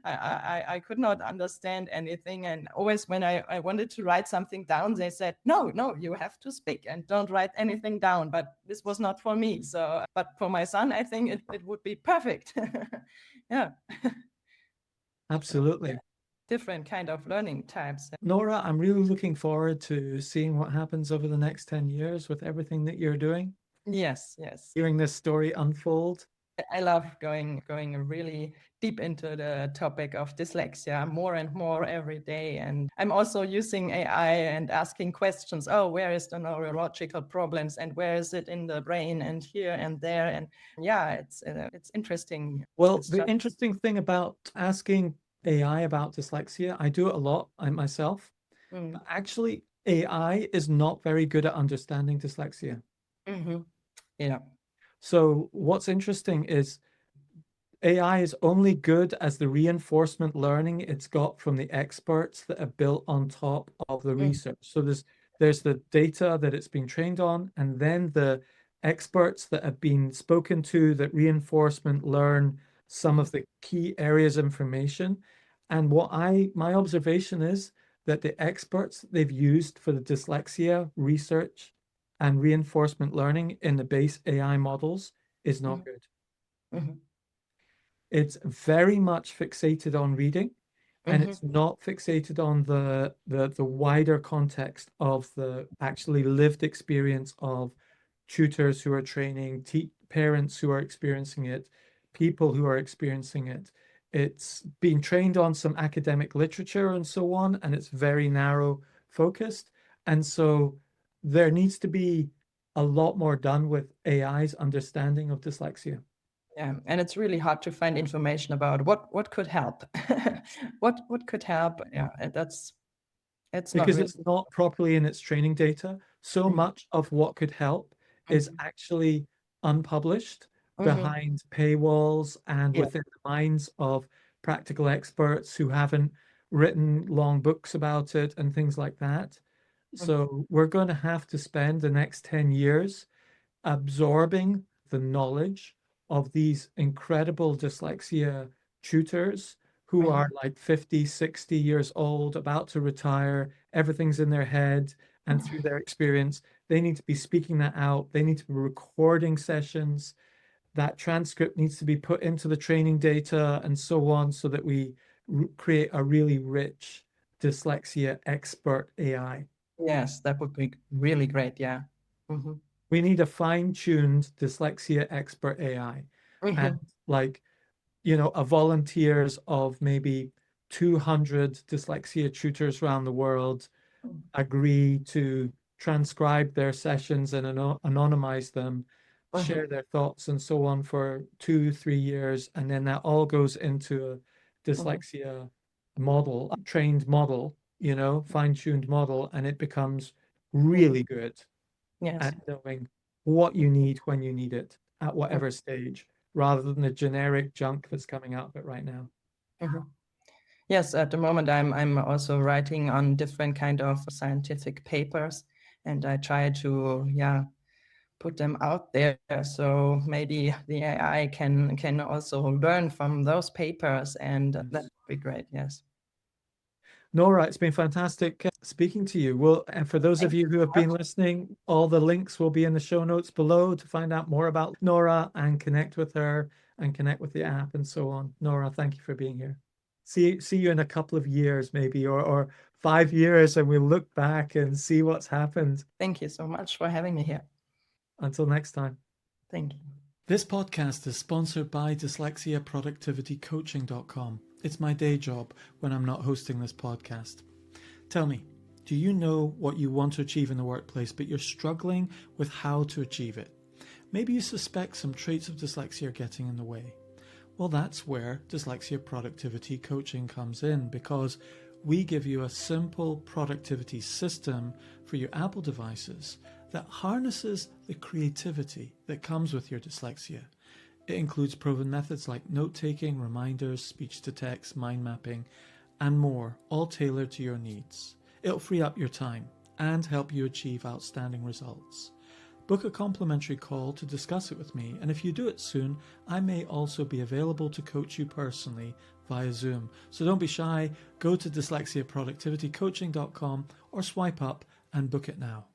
I could not understand anything. And always when I wanted to write something down, they said, no, you have to speak and don't write anything down. But this was not for me. So, but for my son, I think it would be perfect. Yeah. So, Absolutely. different kind of learning types. Nora, I'm really looking forward to seeing what happens over the next 10 years with everything that you're doing, Yes, yes. hearing this story unfold. I love going really deep into the topic of dyslexia more and more every day. And I'm also using AI and asking questions. Oh, where is the neurological problems, and where is it in the brain, and here and there? And yeah, it's interesting. Well, It's the just interesting thing about asking AI about dyslexia, I do it a lot myself, mm, but actually AI is not very good at understanding dyslexia. hmm yeah, So what's interesting is AI is only good as the reinforcement learning it's got from the experts that are built on top of the mm, research. So there's the data that it's been trained on, and then the experts that have been spoken to that reinforcement learn some mhm, of the key areas of information. And my observation is that the experts they've used for the dyslexia research and reinforcement learning in the base AI models is not mhm, good. mhm, It's very much fixated on reading, and mhm, it's not fixated on the wider context of the actually lived experience of tutors who are training, parents who are experiencing it, people who are experiencing it. It's being trained on some academic literature and so on, and it's very narrow focused. And so there needs to be a lot more done with AI's understanding of dyslexia. yeah. And it's really hard to find information about what could help. What could help? Yeah, and that's it's not Because really. it's not properly in its training data. So Mm, much of what could help is mhm, actually unpublished mhm, behind paywalls and yeah. within the minds of practical experts who haven't written long books about it and things like that. Mhm, So we're going to have to spend the next 10 years absorbing the knowledge of these incredible dyslexia tutors who mhm, are like 50, 60 years old, about to retire. Everything's in their head. And through their experience, they need to be speaking that out. They need to be recording sessions. That transcript needs to be put into the training data and so on, so that we create a really rich dyslexia expert AI. yes, that would be really great. Yeah. Hmm We need a fine-tuned dyslexia expert AI. And hmm like, a volunteers of maybe 200 dyslexia tutors around the world agree to transcribe their sessions and anonymize them, hmm share their thoughts and so on for 2, 3 years. And then that all goes into a hmm dyslexia model, a trained model, fine-tuned model, and it becomes Yeah. really good Yes. at knowing what you need when you need it at Mm-hmm. whatever stage, rather than the generic junk that's coming out of it right now. Mm-hmm. Yes, at the moment I'm also writing on different kind of scientific papers, and I try to put them out there so maybe the AI can also learn from those papers, and that Yes. would be great. Yes. Nora, it's been fantastic speaking to you. Well, and for those Thank of you you who so have been much. listening, all the links will be in the show notes below to find out more about Nora and connect with her and connect with the app and so on. Nora, thank you for being here. See you in a couple of years, maybe, or 5 years, and we'll look back and see what's happened. Thank you so much for having me here. Until next time. Thank you. This podcast is sponsored by dyslexiaproductivitycoaching.com. It's my day job when I'm not hosting this podcast. Tell me, do you know what you want to achieve in the workplace, but you're struggling with how to achieve it? Maybe you suspect some traits of dyslexia are getting in the way. Well, that's where Dyslexia Productivity Coaching comes in, because we give you a simple productivity system for your Apple devices that harnesses the creativity that comes with your dyslexia. It includes proven methods like note-taking, reminders, speech-to-text, mind mapping, and more, all tailored to your needs. It'll free up your time and help you achieve outstanding results. Book a complimentary call to discuss it with me, and if you do it soon, I may also be available to coach you personally via Zoom. So don't be shy, go to dyslexiaproductivitycoaching.com or swipe up and book it now.